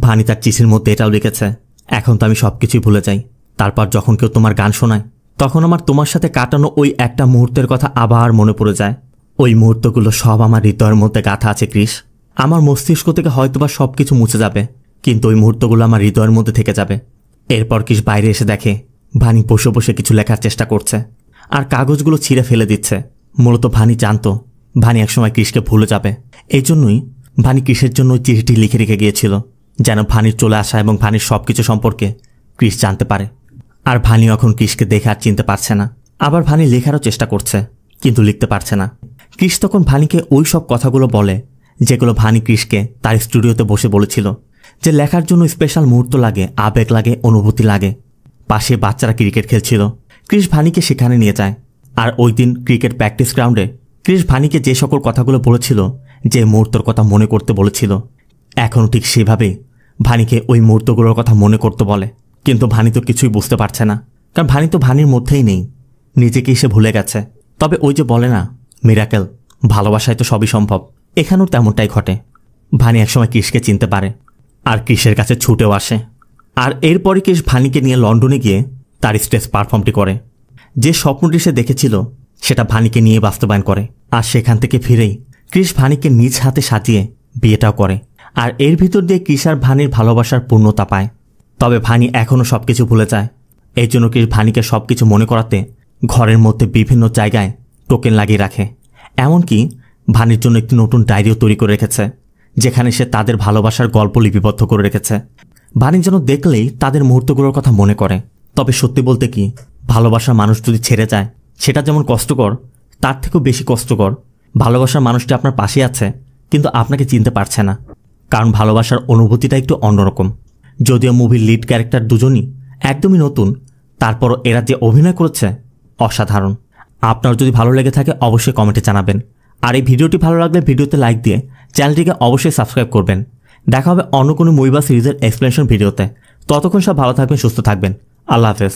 ভানি তার চিঠির মধ্যে এটাও লিখেছে, এখন তো আমি সব কিছুই ভুলে যাই, তারপর যখন কেউ তোমার গান শোনায় তখন আমার তোমার সাথে কাটানো ওই একটা মুহূর্তের কথা আবার মনে পড়ে যায়। ওই মুহূর্তগুলো সব আমার হৃদয়ের মধ্যে গাঁথা আছে ক্রিস। আমার মস্তিষ্ক থেকে হয়তোবা সব কিছু মুছে যাবে, কিন্তু ওই মুহূর্তগুলো আমার হৃদয়ের মধ্যে থেকে যাবে। এরপর ক্রিস বাইরে এসে দেখে ভানি বসে বসে কিছু লেখার চেষ্টা করছে আর কাগজগুলো ছিঁড়ে ফেলে দিচ্ছে। মূলত ভানি জানত ভানি একসময় ক্রিসকে ভুলে যাবে। এই জন্যই ভানি ক্রিসের জন্য ওই চিঠিটি লিখে রেখে গিয়েছিল, যেন ভানির চলে আসা এবং ভানির সব কিছু সম্পর্কে ক্রিস জানতে পারে। আর ভানি এখন ক্রিসকে দেখে আর চিনতে পারছে না। আবার ভানি লেখারও চেষ্টা করছে, কিন্তু লিখতে পারছে না। ক্রিস তখন ভানিকে ওই সব কথাগুলো বলে যেগুলো ভানি ক্রিসকে তার স্টুডিওতে বসে বলেছিল, যে লেখার জন্য স্পেশাল মুহূর্ত লাগে, আবেগ লাগে, অনুভূতি লাগে। পাশে বাচ্চারা ক্রিকেট খেলছিল। ক্রিস ভানিকে সেখানে নিয়ে যায়। আর ওই দিন ক্রিকেট প্র্যাকটিস গ্রাউন্ডে ক্রিস ভানিকে যে সকল কথাগুলো বলেছিল, যে মুহূর্তের কথা মনে করতে বলেছিল, এখনও ঠিক সেভাবেই ভানিকে ওই মুহূর্তগুলোর কথা মনে করতে বলে। কিন্তু ভানি তো কিছুই বুঝতে পারছে না, কারণ ভানি তো ভানির মধ্যেই নেই, নিজেকেই সে ভুলে গেছে। তবে ওই যে বলে না, মিরাকেল, ভালোবাসায় তো সবই সম্ভব, এখানেও তেমনটাই ঘটে। ভানি একসময় ক্রিসকে চিনতে পারে আর ক্রিসের কাছে ছুটেও আসে। আর এরপরই ক্রিস ভানিকে নিয়ে লন্ডনে গিয়ে তার স্টেজ পারফর্মটি করে। যে স্বপ্নটি সে দেখেছিল সেটা ভানিকে নিয়ে বাস্তবায়ন করে। আর সেখান থেকে ফিরেই ক্রিস ভানিকে নিজ হাতে সাজিয়ে বিয়েটাও করে। আর এর ভিতর দিয়ে ক্রিস আর ভানির ভালোবাসার পূর্ণতা পায়। তবে ভানি এখনও সব কিছু ভুলে যায়। এই জন্য ক্রিস ভানিকে সব কিছু মনে করাতে ঘরের মধ্যে বিভিন্ন জায়গায় টোকেন লাগিয়ে রাখে। এমনকি ভানির জন্য একটি নতুন ডায়েরিও তৈরি করে রেখেছে, যেখানে সে তাদের ভালোবাসার গল্প লিপিবদ্ধ করে রেখেছে। ভানি যেন দেখলেই তাদের মুহূর্তগুলোর কথা মনে করে। তবে সত্যি বলতে কি, ভালোবাসার মানুষ যদি ছেড়ে যায় সেটা যেমন কষ্টকর, তার থেকেও বেশি কষ্টকর ভালোবাসার মানুষটি আপনার পাশে আছে কিন্তু আপনাকে চিনতে পারছে না। কারণ ভালোবাসার অনুভূতিটা একটু অন্যরকম। যদিও মুভির লিড ক্যারেক্টার দুজনই একদমই নতুন, তারপরও এরা যে অভিনয় করেছে অসাধারণ। আপনার যদি ভালো লেগে থাকে অবশ্যই কমেন্টে জানাবেন। আর এই ভিডিওটি ভালো লাগলে ভিডিওতে লাইক দিয়ে চ্যানেলটিকে অবশ্যই সাবস্ক্রাইব করবেন। দেখা হবে অন্য কোনো মুভি বা সিরিজের এক্সপ্লেনেশন ভিডিওতে। ততক্ষণ সব ভালো থাকবেন, সুস্থ থাকবেন। আল্লাহ হাফেজ।